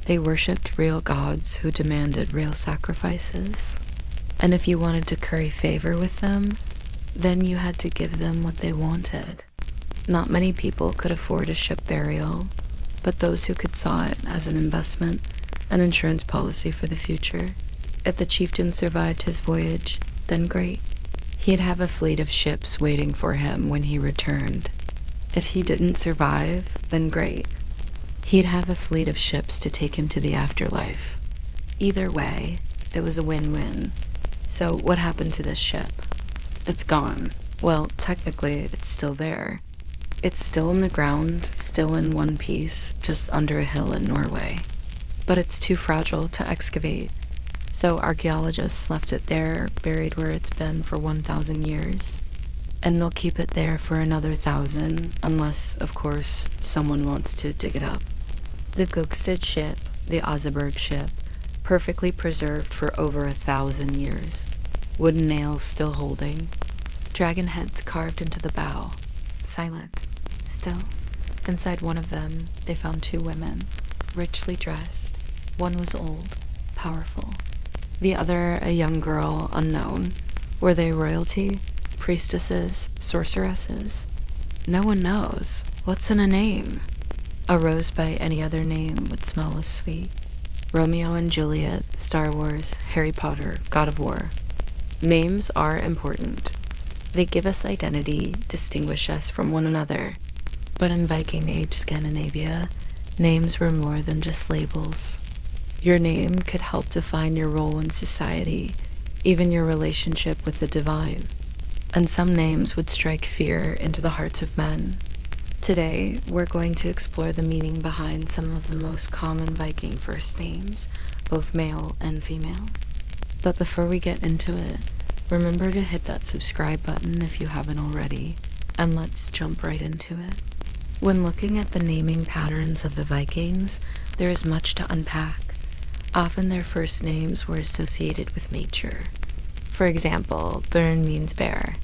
They worshipped real gods who demanded real sacrifices. And if you wanted to curry favor with them, then you had to give them what they wanted. Not many people could afford a ship burial, but those who could saw it as an investment, an insurance policy for the future. If the chieftain survived his voyage, then great. He'd have a fleet of ships waiting for him when he returned. If he didn't survive, then great. He'd have a fleet of ships to take him to the afterlife. Either way, it was a win-win. So what happened to this ship? It's gone. Well, technically, it's still there. It's still in the ground, still in one piece, just under a hill in Norway. But it's too fragile to excavate. So archaeologists left it there, buried where it's been for 1,000 years. And they'll keep it there for another 1,000, unless, of course, someone wants to dig it up. The Gokstad ship, the Oseberg ship, perfectly preserved for over 1,000 years. Wooden nails still holding. Dragon heads carved into the bow. Silent. Still. Inside one of them, they found 2 women, richly dressed. One was old, powerful. The other, a young girl, unknown. Were they royalty? Priestesses? Sorceresses? No one knows. What's in a name? A rose by any other name would smell as sweet. Romeo and Juliet, Star Wars, Harry Potter, God of War. Names are important. They give us identity, distinguish us from one another. But in Viking Age Scandinavia, names were more than just labels. Your name could help define your role in society, even your relationship with the divine. And some names would strike fear into the hearts of men. Today, we're going to explore the meaning behind some of the most common Viking first names, both male and female. But before we get into it, remember to hit that subscribe button if you haven't already, and let's jump right into it. When looking at the naming patterns of the Vikings, there is much to unpack. Often their first names were associated with nature. For example, Björn means bear.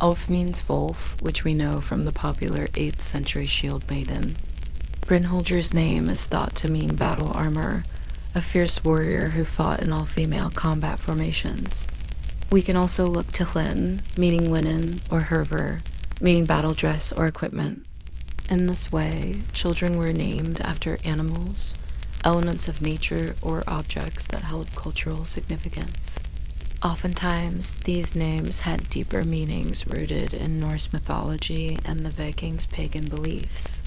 Ulf means wolf, which we know from the popular 8th century shield maiden. Brynhildr's name is thought to mean battle armor, a fierce warrior who fought in all-female combat formations. We can also look to Hlin, meaning linen, or Hervor, meaning battle dress or equipment. In this way, children were named after animals, elements of nature, or objects that held cultural significance. Oftentimes, these names had deeper meanings rooted in Norse mythology and the Vikings' pagan beliefs.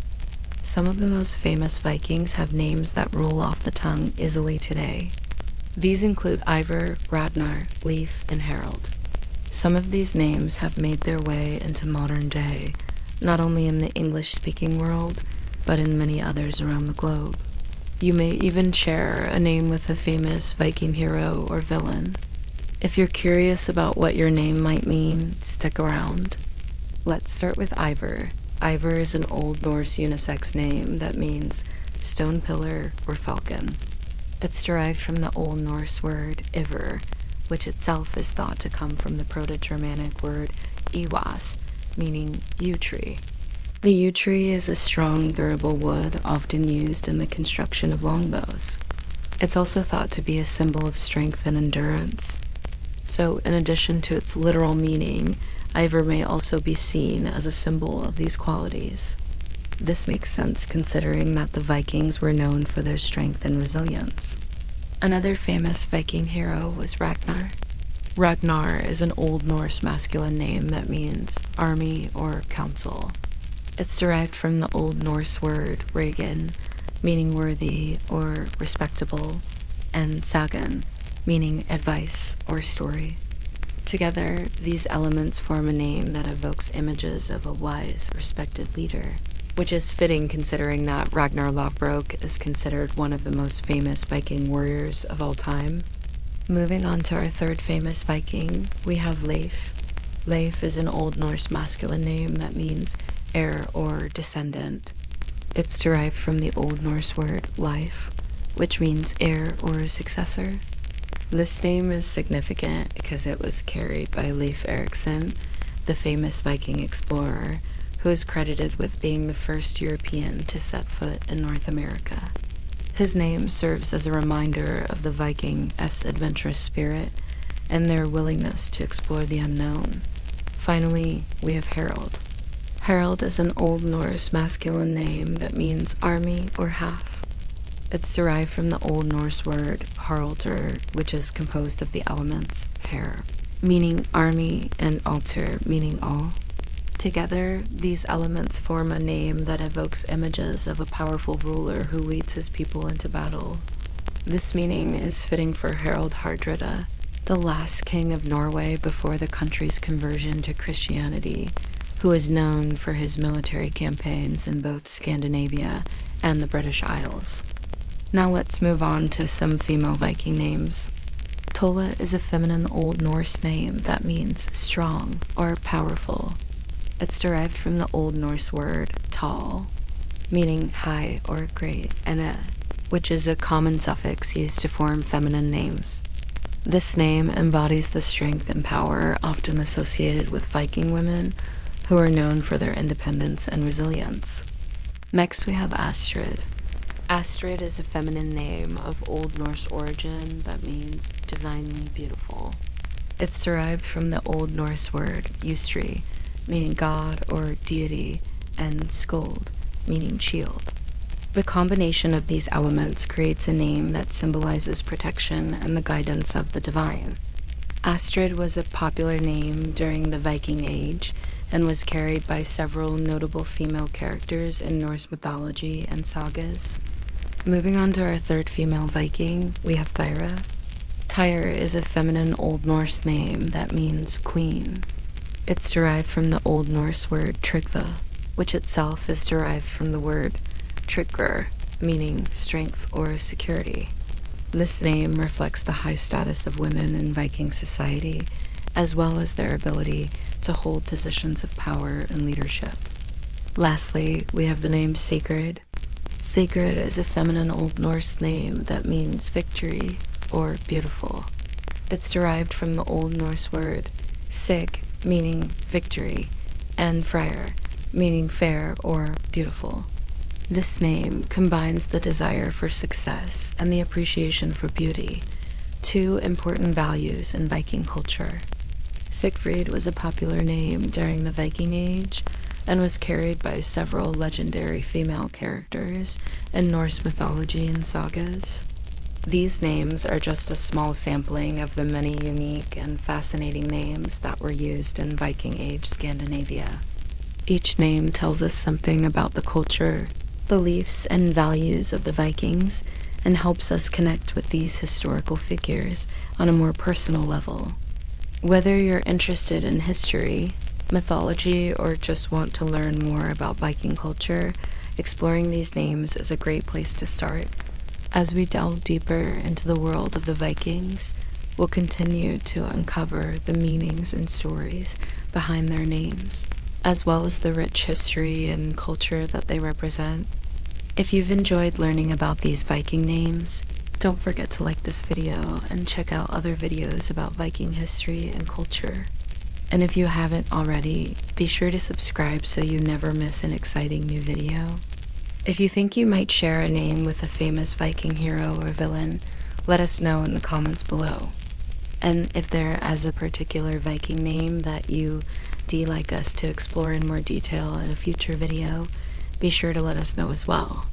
Some of the most famous Vikings have names that roll off the tongue easily today. These include Ivar, Ragnar, Leif, and Harald. Some of these names have made their way into modern day, not only in the English-speaking world, but in many others around the globe. You may even share a name with a famous Viking hero or villain. If you're curious about what your name might mean, stick around. Let's start with Ivar. Ivar is an Old Norse unisex name that means stone pillar or falcon. It's derived from the Old Norse word Ivar, which itself is thought to come from the Proto-Germanic word iwas, meaning yew tree. The yew tree is a strong, durable wood often used in the construction of longbows. It's also thought to be a symbol of strength and endurance. So, in addition to its literal meaning, Ivar may also be seen as a symbol of these qualities. This makes sense considering that the Vikings were known for their strength and resilience. Another famous Viking hero was Ragnar. Ragnar is an Old Norse masculine name that means army or council. It's derived from the Old Norse word regin, meaning worthy or respectable, and sagan, meaning advice or story. Together, these elements form a name that evokes images of a wise, respected leader, which is fitting considering that Ragnar Lothbrok is considered one of the most famous Viking warriors of all time. Moving on to our third famous Viking, we have Leif. Leif is an Old Norse masculine name that means heir or descendant. It's derived from the Old Norse word life, which means heir or successor. This name is significant because it was carried by Leif Erikson, the famous Viking explorer, who is credited with being the first European to set foot in North America. His name serves as a reminder of the Vikings' adventurous spirit and their willingness to explore the unknown. Finally, we have Harald. Harald is an Old Norse masculine name that means army or half. It's derived from the Old Norse word haraldur, which is composed of the elements hair, meaning army, and altar, meaning all. Together, these elements form a name that evokes images of a powerful ruler who leads his people into battle. This meaning is fitting for Harald Hardrada, the last king of Norway before the country's conversion to Christianity, who is known for his military campaigns in both Scandinavia and the British Isles. Now let's move on to some female Viking names. Tola is a feminine Old Norse name that means strong or powerful. It's derived from the Old Norse word tall, meaning high or great, and which is a common suffix used to form feminine names. This name embodies the strength and power often associated with Viking women, who are known for their independence and resilience. Next we have Astrid. Astrid is a feminine name of Old Norse origin that means divinely beautiful. It's derived from the Old Norse word Ustri, meaning god or deity, and skuld, meaning shield. The combination of these elements creates a name that symbolizes protection and the guidance of the divine. Astrid was a popular name during the Viking Age and was carried by several notable female characters in Norse mythology and sagas. Moving on to our third female Viking, we have Thyra. Tyr is a feminine Old Norse name that means queen. It's derived from the Old Norse word Tryggva, which itself is derived from the word Tryggr, meaning strength or security. This name reflects the high status of women in Viking society, as well as their ability to hold positions of power and leadership. Lastly, we have the name Sigrid. Sigrid is a feminine Old Norse name that means victory or beautiful. It's derived from the Old Norse word sig, meaning victory, and freyr, meaning fair or beautiful. This name combines the desire for success and the appreciation for beauty, two important values in Viking culture. Sigfrid was a popular name during the Viking Age and was carried by several legendary female characters in Norse mythology and sagas. These names are just a small sampling of the many unique and fascinating names that were used in Viking Age Scandinavia. Each name tells us something about the culture, beliefs, and values of the Vikings, and helps us connect with these historical figures on a more personal level. Whether you're interested in history, mythology, or just want to learn more about Viking culture, exploring these names is a great place to start. As we delve deeper into the world of the Vikings, we'll continue to uncover the meanings and stories behind their names, as well as the rich history and culture that they represent. If you've enjoyed learning about these Viking names, don't forget to like this video and check out other videos about Viking history and culture. And if you haven't already, be sure to subscribe so you never miss an exciting new video. If you think you might share a name with a famous Viking hero or villain, let us know in the comments below. And if there is a particular Viking name that you'd like us to explore in more detail in a future video, be sure to let us know as well.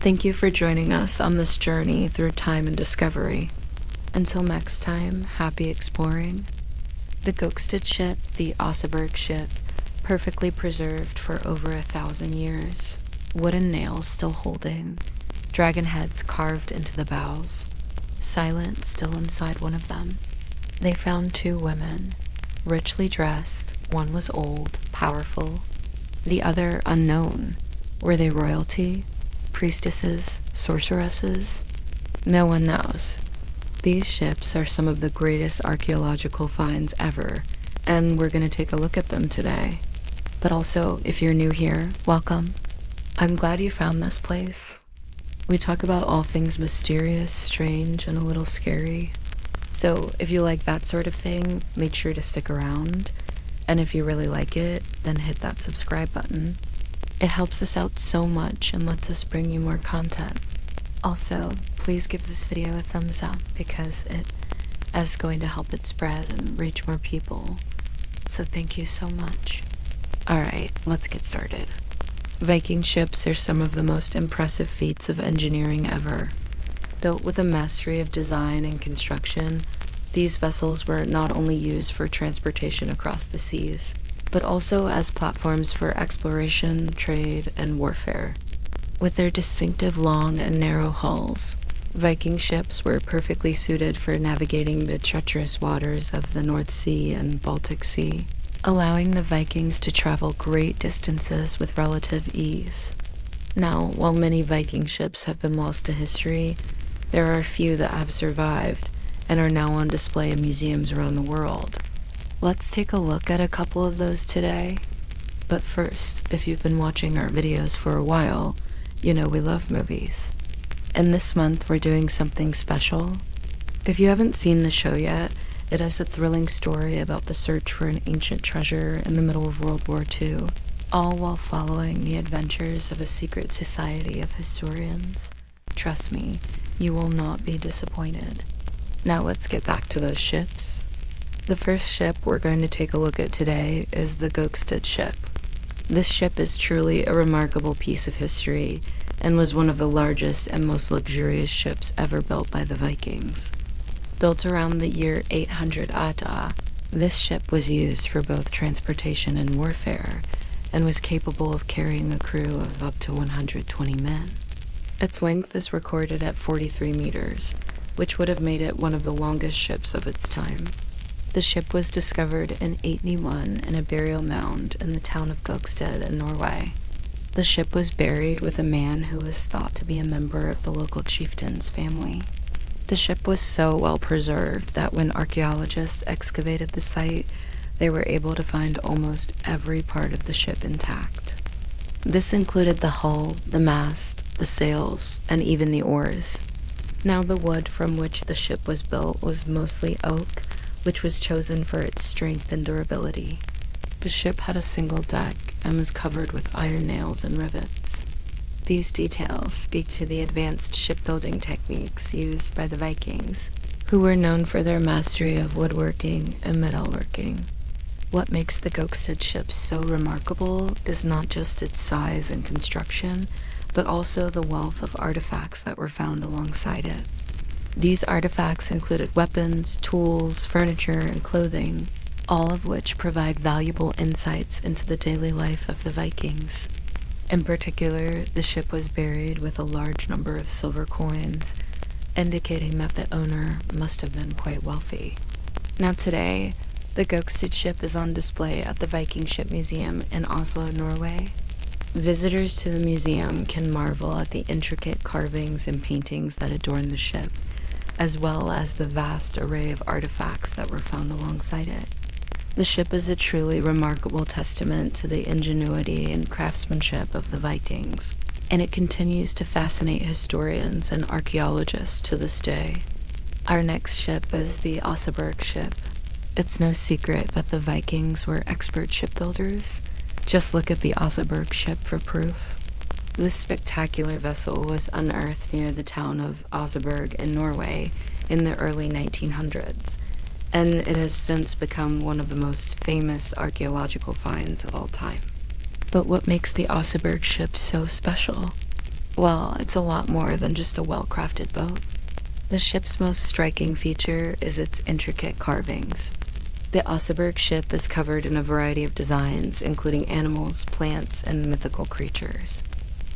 Thank you for joining us on this journey through time and discovery. Until next time, happy exploring. The Gokstad ship, the Oseberg ship, perfectly preserved for over 1,000 years. Wooden nails still holding, dragon heads carved into the bows, silent still inside one of them. They found 2 women, richly dressed. One was old, powerful, the other unknown. Were they royalty, priestesses, sorceresses? No one knows. These ships are some of the greatest archaeological finds ever, and we're going to take a look at them today. But also, if you're new here, welcome. I'm glad you found this place. We talk about all things mysterious, strange, and a little scary. So if you like that sort of thing, make sure to stick around. And if you really like it, then hit that subscribe button. It helps us out so much and lets us bring you more content. Also, please give this video a thumbs up because it is going to help it spread and reach more people. So thank you so much. Alright, let's get started. Viking ships are some of the most impressive feats of engineering ever. Built with a mastery of design and construction, these vessels were not only used for transportation across the seas, but also as platforms for exploration, trade, and warfare. With their distinctive long and narrow hulls, Viking ships were perfectly suited for navigating the treacherous waters of the North Sea and Baltic Sea, allowing the Vikings to travel great distances with relative ease. Now, while many Viking ships have been lost to history, there are a few that have survived and are now on display in museums around the world. Let's take a look at a couple of those today. But first, if you've been watching our videos for a while, you know we love movies. And this month we're doing something special. If you haven't seen the show yet, it is a thrilling story about the search for an ancient treasure in the middle of World War II, all while following the adventures of a secret society of historians. Trust me, you will not be disappointed. Now let's get back to those ships. The first ship we're going to take a look at today is the Gokstad ship. This ship is truly a remarkable piece of history and was one of the largest and most luxurious ships ever built by the Vikings. Built around the year 800 AD, this ship was used for both transportation and warfare and was capable of carrying a crew of up to 120 men. Its length is recorded at 43 meters, which would have made it one of the longest ships of its time. The ship was discovered in 881 in a burial mound in the town of Gokstad in Norway. The ship was buried with a man who was thought to be a member of the local chieftain's family. The ship was so well preserved that when archaeologists excavated the site, they were able to find almost every part of the ship intact. This included the hull, the mast, the sails, and even the oars. Now, the wood from which the ship was built was mostly oak, which was chosen for its strength and durability. The ship had a single deck and was covered with iron nails and rivets. These details speak to the advanced shipbuilding techniques used by the Vikings, who were known for their mastery of woodworking and metalworking. What makes the Gokstad ship so remarkable is not just its size and construction, but also the wealth of artifacts that were found alongside it. These artifacts included weapons, tools, furniture, and clothing, all of which provide valuable insights into the daily life of the Vikings. In particular, the ship was buried with a large number of silver coins, indicating that the owner must have been quite wealthy. Now today, the Gokstad ship is on display at the Viking Ship Museum in Oslo, Norway. Visitors to the museum can marvel at the intricate carvings and paintings that adorn the ship, as well as the vast array of artifacts that were found alongside it. The ship is a truly remarkable testament to the ingenuity and craftsmanship of the Vikings, and it continues to fascinate historians and archaeologists to this day. Our next ship is the Oseberg ship. It's no secret that the Vikings were expert shipbuilders. Just look at the Oseberg ship for proof. This spectacular vessel was unearthed near the town of Oseberg in Norway in the early 1900s, and it has since become one of the most famous archaeological finds of all time. But what makes the Oseberg ship so special? Well, it's a lot more than just a well-crafted boat. The ship's most striking feature is its intricate carvings. The Oseberg ship is covered in a variety of designs, including animals, plants, and mythical creatures.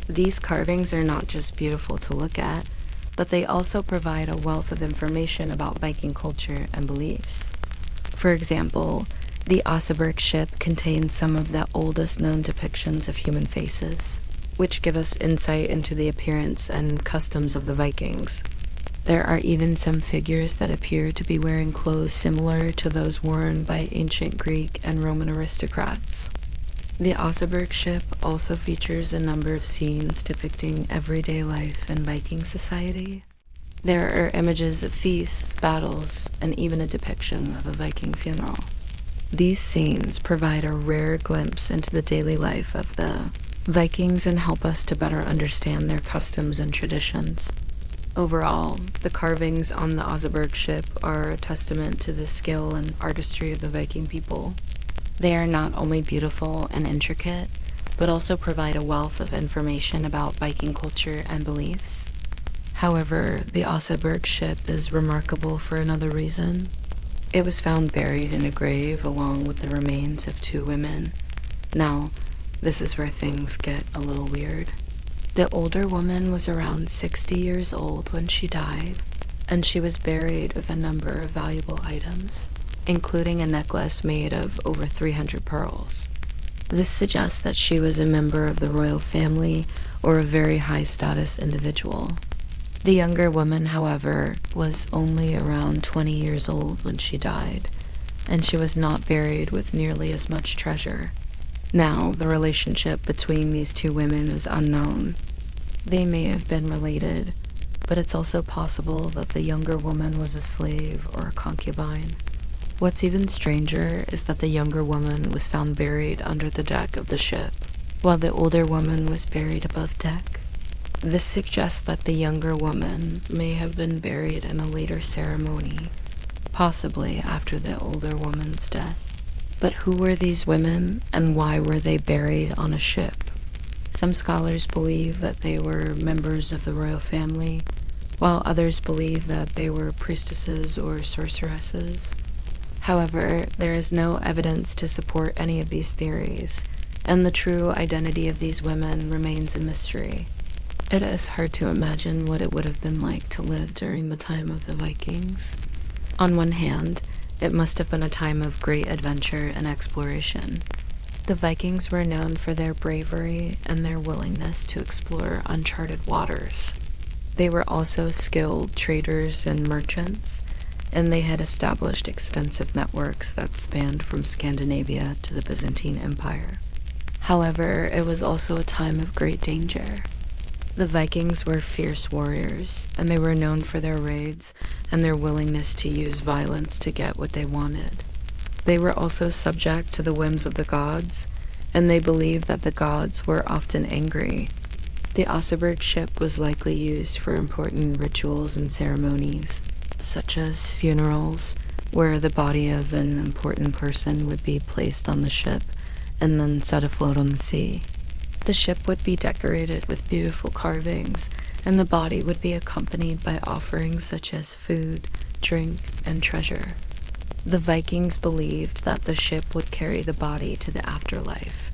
These carvings are not just beautiful to look at, but they also provide a wealth of information about Viking culture and beliefs. For example, the Oseberg ship contains some of the oldest known depictions of human faces, which give us insight into the appearance and customs of the Vikings. There are even some figures that appear to be wearing clothes similar to those worn by ancient Greek and Roman aristocrats. The Oseberg ship also features a number of scenes depicting everyday life in Viking society. There are images of feasts, battles, and even a depiction of a Viking funeral. These scenes provide a rare glimpse into the daily life of the Vikings and help us to better understand their customs and traditions. Overall, the carvings on the Oseberg ship are a testament to the skill and artistry of the Viking people. They are not only beautiful and intricate, but also provide a wealth of information about Viking culture and beliefs. However, the Oseberg ship is remarkable for another reason. It was found buried in a grave along with the remains of two women. Now, this is where things get a little weird. The older woman was around 60 years old when she died, and she was buried with a number of valuable items, including a necklace made of over 300 pearls. This suggests that she was a member of the royal family or a very high-status individual. The younger woman, however, was only around 20 years old when she died, and she was not buried with nearly as much treasure. Now, the relationship between these two women is unknown. They may have been related, but it's also possible that the younger woman was a slave or a concubine. What's even stranger is that the younger woman was found buried under the deck of the ship, while the older woman was buried above deck. This suggests that the younger woman may have been buried in a later ceremony, possibly after the older woman's death. But who were these women, and why were they buried on a ship? Some scholars believe that they were members of the royal family, while others believe that they were priestesses or sorceresses. However, there is no evidence to support any of these theories, and the true identity of these women remains a mystery. It is hard to imagine what it would have been like to live during the time of the Vikings. On one hand, it must have been a time of great adventure and exploration. The Vikings were known for their bravery and their willingness to explore uncharted waters. They were also skilled traders and merchants, and they had established extensive networks that spanned from Scandinavia to the Byzantine Empire. However, it was also a time of great danger. The Vikings were fierce warriors, and they were known for their raids and their willingness to use violence to get what they wanted. They were also subject to the whims of the gods, and they believed that the gods were often angry. The Oseberg ship was likely used for important rituals and ceremonies, such as funerals, where the body of an important person would be placed on the ship and then set afloat on the sea. The ship would be decorated with beautiful carvings, and the body would be accompanied by offerings such as food, drink, and treasure. The Vikings believed that the ship would carry the body to the afterlife,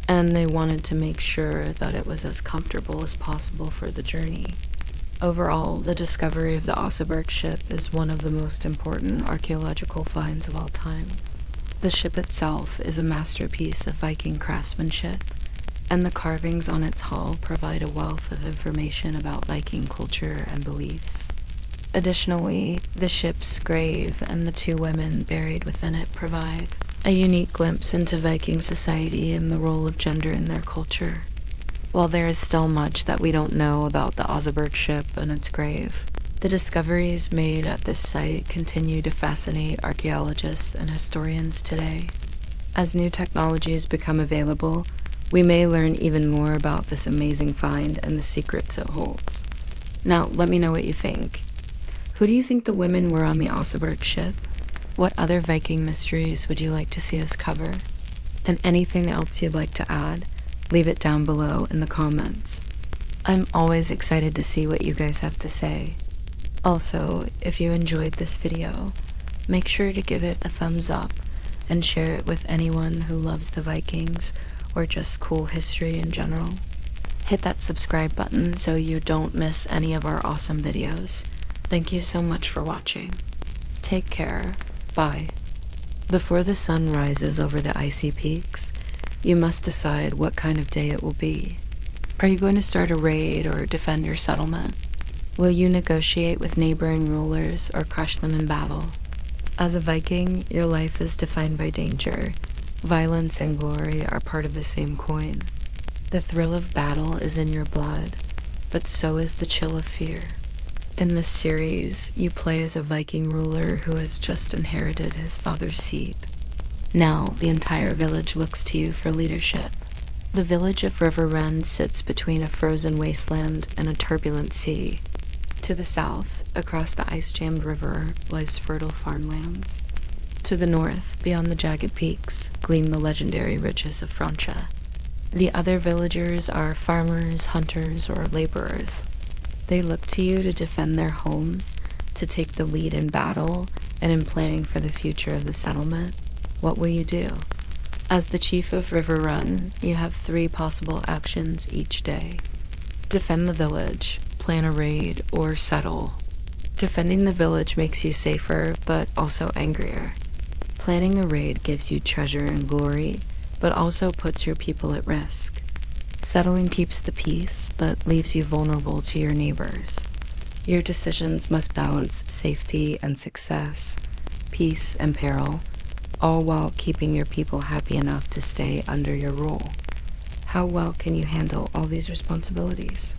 and they wanted to make sure that it was as comfortable as possible for the journey. Overall, the discovery of the Oseberg ship is one of the most important archaeological finds of all time. The ship itself is a masterpiece of Viking craftsmanship, and the carvings on its hull provide a wealth of information about Viking culture and beliefs. Additionally, the ship's grave and the two women buried within it provide a unique glimpse into Viking society and the role of gender in their culture. While there is still much that we don't know about the Oseberg ship and its grave, the discoveries made at this site continue to fascinate archaeologists and historians today. As new technologies become available, we may learn even more about this amazing find and the secrets it holds. Now, let me know what you think. Who do you think the women were on the Oseberg ship? What other Viking mysteries would you like to see us cover? And anything else you'd like to add, leave it down below in the comments. I'm always excited to see what you guys have to say. Also, if you enjoyed this video, make sure to give it a thumbs up and share it with anyone who loves the Vikings or just cool history in general. Hit that subscribe button so you don't miss any of our awesome videos. Thank you so much for watching. Take care. Bye. Before the sun rises over the icy peaks, you must decide what kind of day it will be. Are you going to start a raid or defend your settlement? Will you negotiate with neighboring rulers or crush them in battle? As a Viking, your life is defined by danger. Violence and glory are part of the same coin. The thrill of battle is in your blood, but so is the chill of fear. In this series, you play as a Viking ruler who has just inherited his father's seat. Now, the entire village looks to you for leadership. The village of Riverrun sits between a frozen wasteland and a turbulent sea. To the south, across the ice-jammed river, lies fertile farmlands. To the north, beyond the jagged peaks, gleam the legendary riches of Francia. The other villagers are farmers, hunters, or laborers. They look to you to defend their homes, to take the lead in battle, and in planning for the future of the settlement. What will you do? As the chief of Riverrun, you have 3 possible actions each day. Defend the village, plan a raid, or settle. Defending the village makes you safer, but also angrier. Planning a raid gives you treasure and glory, but also puts your people at risk. Settling keeps the peace, but leaves you vulnerable to your neighbors. Your decisions must balance safety and success, peace and peril, all while keeping your people happy enough to stay under your rule. How well can you handle all these responsibilities?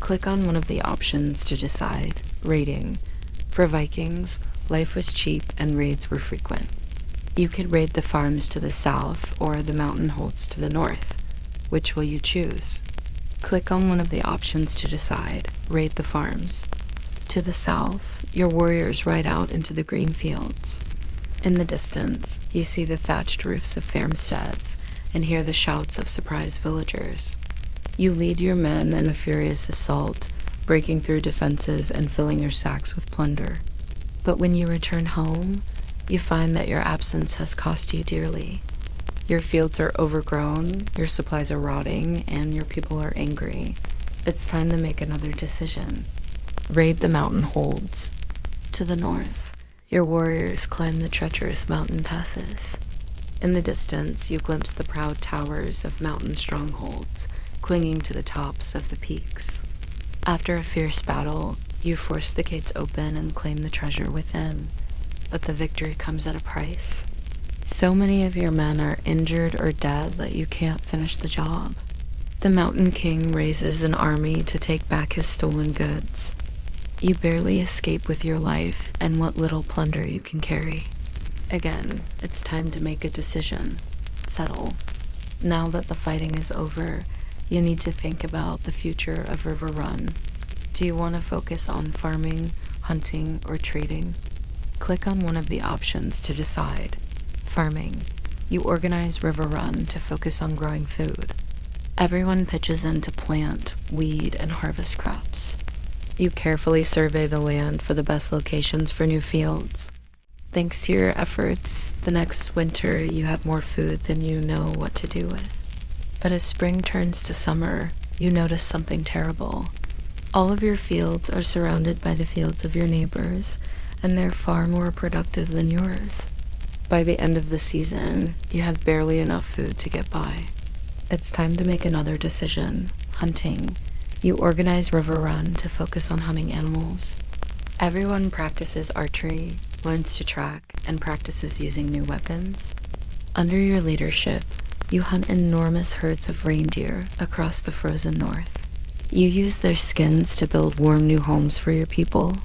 Click on one of the options to decide. Raiding. For Vikings, life was cheap and raids were frequent. You could raid the farms to the south or the mountain holds to the north. Which will you choose? Click on one of the options to decide. Raid the farms. To the south, your warriors ride out into the green fields. In the distance, you see the thatched roofs of farmsteads and hear the shouts of surprised villagers. You lead your men in a furious assault, breaking through defenses and filling your sacks with plunder. But when you return home, you find that your absence has cost you dearly. Your fields are overgrown, your supplies are rotting, and your people are angry. It's time to make another decision. Raid the mountain holds. To the north, your warriors climb the treacherous mountain passes. In the distance, you glimpse the proud towers of mountain strongholds, clinging to the tops of the peaks. After a fierce battle, you force the gates open and claim the treasure within, but the victory comes at a price. So many of your men are injured or dead that you can't finish the job. The Mountain King raises an army to take back his stolen goods. You barely escape with your life and what little plunder you can carry. Again, it's time to make a decision. Settle. Now that the fighting is over, you need to think about the future of River Run. Do you want to focus on farming, hunting, or trading? Click on one of the options to decide. Farming. You organize River Run to focus on growing food. Everyone pitches in to plant, weed, and harvest crops. You carefully survey the land for the best locations for new fields. Thanks to your efforts, the next winter you have more food than you know what to do with. But as spring turns to summer, you notice something terrible. All of your fields are surrounded by the fields of your neighbors, and they're far more productive than yours. By the end of the season, you have barely enough food to get by. It's time to make another decision. Hunting. You organize River Run to focus on hunting animals. Everyone practices archery, learns to track, and practices using new weapons. Under your leadership, you hunt enormous herds of reindeer across the frozen north. You use their skins to build warm new homes for your people.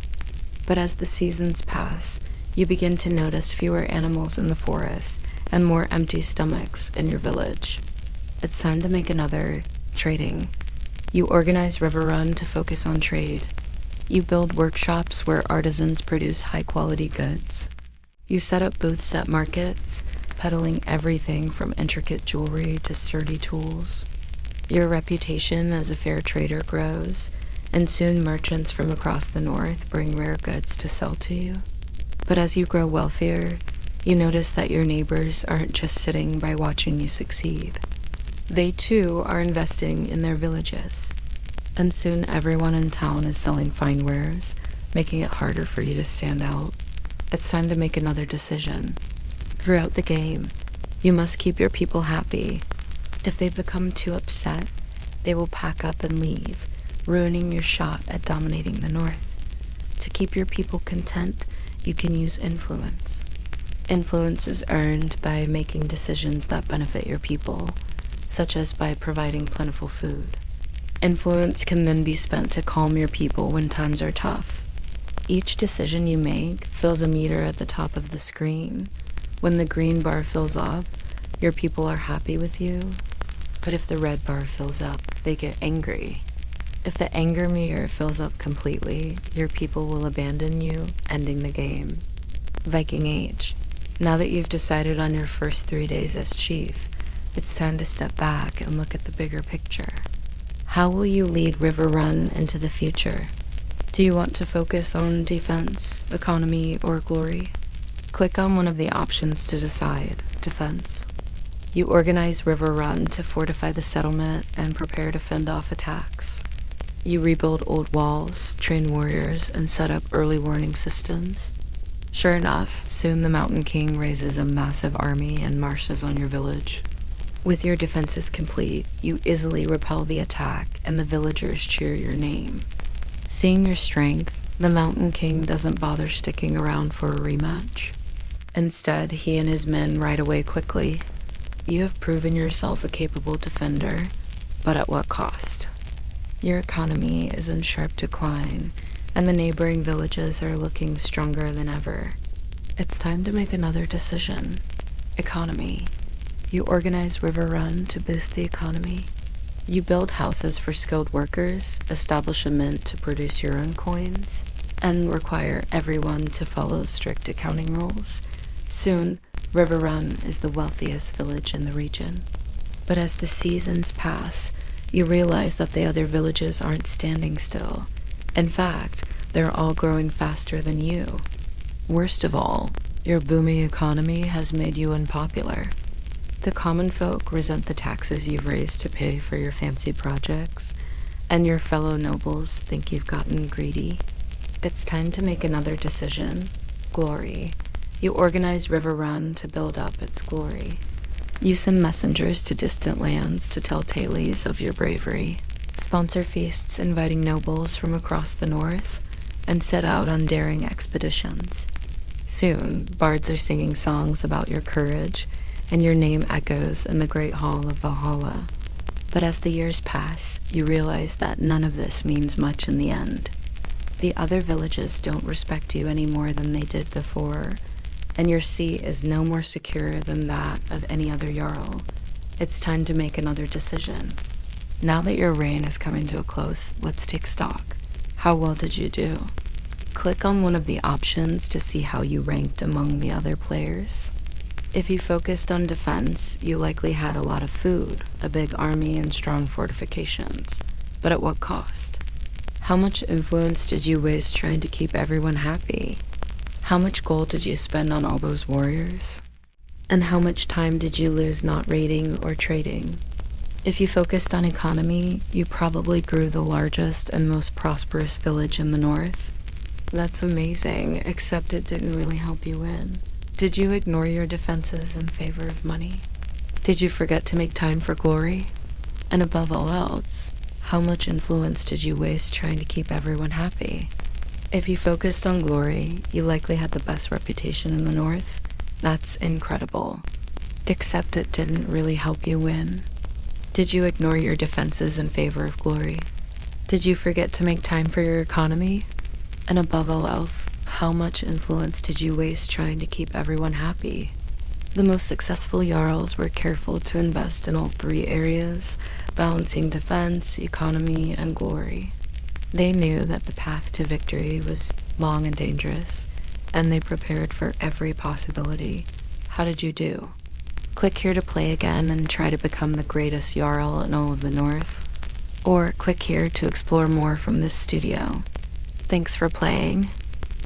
But as the seasons pass, you begin to notice fewer animals in the forest and more empty stomachs in your village. It's time to make another trading. You organize River Run to focus on trade. You build workshops where artisans produce high-quality goods. You set up booths at markets, peddling everything from intricate jewelry to sturdy tools. Your reputation as a fair trader grows, and soon merchants from across the north bring rare goods to sell to you. But as you grow wealthier, you notice that your neighbors aren't just sitting by watching you succeed. They too are investing in their villages, and soon everyone in town is selling fine wares, making it harder for you to stand out. It's time to make another decision. Throughout the game, you must keep your people happy. If they become too upset, they will pack up and leave, ruining your shot at dominating the north. To keep your people content, you can use influence. Influence is earned by making decisions that benefit your people, such as by providing plentiful food. Influence can then be spent to calm your people when times are tough. Each decision you make fills a meter at the top of the screen. When the green bar fills up, your people are happy with you. But if the red bar fills up, they get angry. If the anger meter fills up completely, your people will abandon you, ending the game. Viking Age. Now that you've decided on your first 3 days as chief, it's time to step back and look at the bigger picture. How will you lead River Run into the future? Do you want to focus on defense, economy, or glory? Click on one of the options to decide. Defense. You organize River Run to fortify the settlement and prepare to fend off attacks. You rebuild old walls, train warriors, and set up early warning systems. Sure enough, soon the Mountain King raises a massive army and marches on your village. With your defenses complete, you easily repel the attack, and the villagers cheer your name. Seeing your strength, the Mountain King doesn't bother sticking around for a rematch. Instead, he and his men ride away quickly. You have proven yourself a capable defender, but at what cost? Your economy is in sharp decline, and the neighboring villages are looking stronger than ever. It's time to make another decision. Economy. You organize River Run to boost the economy. You build houses for skilled workers, establish a mint to produce your own coins, and require everyone to follow strict accounting rules. Soon, River Run is the wealthiest village in the region. But as the seasons pass, you realize that the other villages aren't standing still. In fact, they're all growing faster than you. Worst of all, your booming economy has made you unpopular. The common folk resent the taxes you've raised to pay for your fancy projects, and your fellow nobles think you've gotten greedy. It's time to make another decision. Glory. You organize River Run to build up its glory. You send messengers to distant lands to tell tales of your bravery. Sponsor feasts inviting nobles from across the north, and set out on daring expeditions. Soon, bards are singing songs about your courage, and your name echoes in the Great Hall of Valhalla. But as the years pass, you realize that none of this means much in the end. The other villages don't respect you any more than they did before, and your seat is no more secure than that of any other jarl. It's time to make another decision. Now that your reign is coming to a close, let's take stock. How well did you do? Click on one of the options to see how you ranked among the other players. If you focused on defense, you likely had a lot of food, a big army, and strong fortifications. But at what cost? How much influence did you waste trying to keep everyone happy? How much gold did you spend on all those warriors? And how much time did you lose not raiding or trading? If you focused on economy, you probably grew the largest and most prosperous village in the north. That's amazing, except it didn't really help you win. Did you ignore your defenses in favor of money? Did you forget to make time for glory? And above all else, how much influence did you waste trying to keep everyone happy? If you focused on glory, you likely had the best reputation in the north. That's incredible. Except it didn't really help you win. Did you ignore your defenses in favor of glory? Did you forget to make time for your economy? And above all else, how much influence did you waste trying to keep everyone happy? The most successful jarls were careful to invest in all three areas, balancing defense, economy, and glory. They knew that the path to victory was long and dangerous, and they prepared for every possibility. How did you do? Click here to play again and try to become the greatest jarl in all of the north. Or click here to explore more from this studio. Thanks for playing.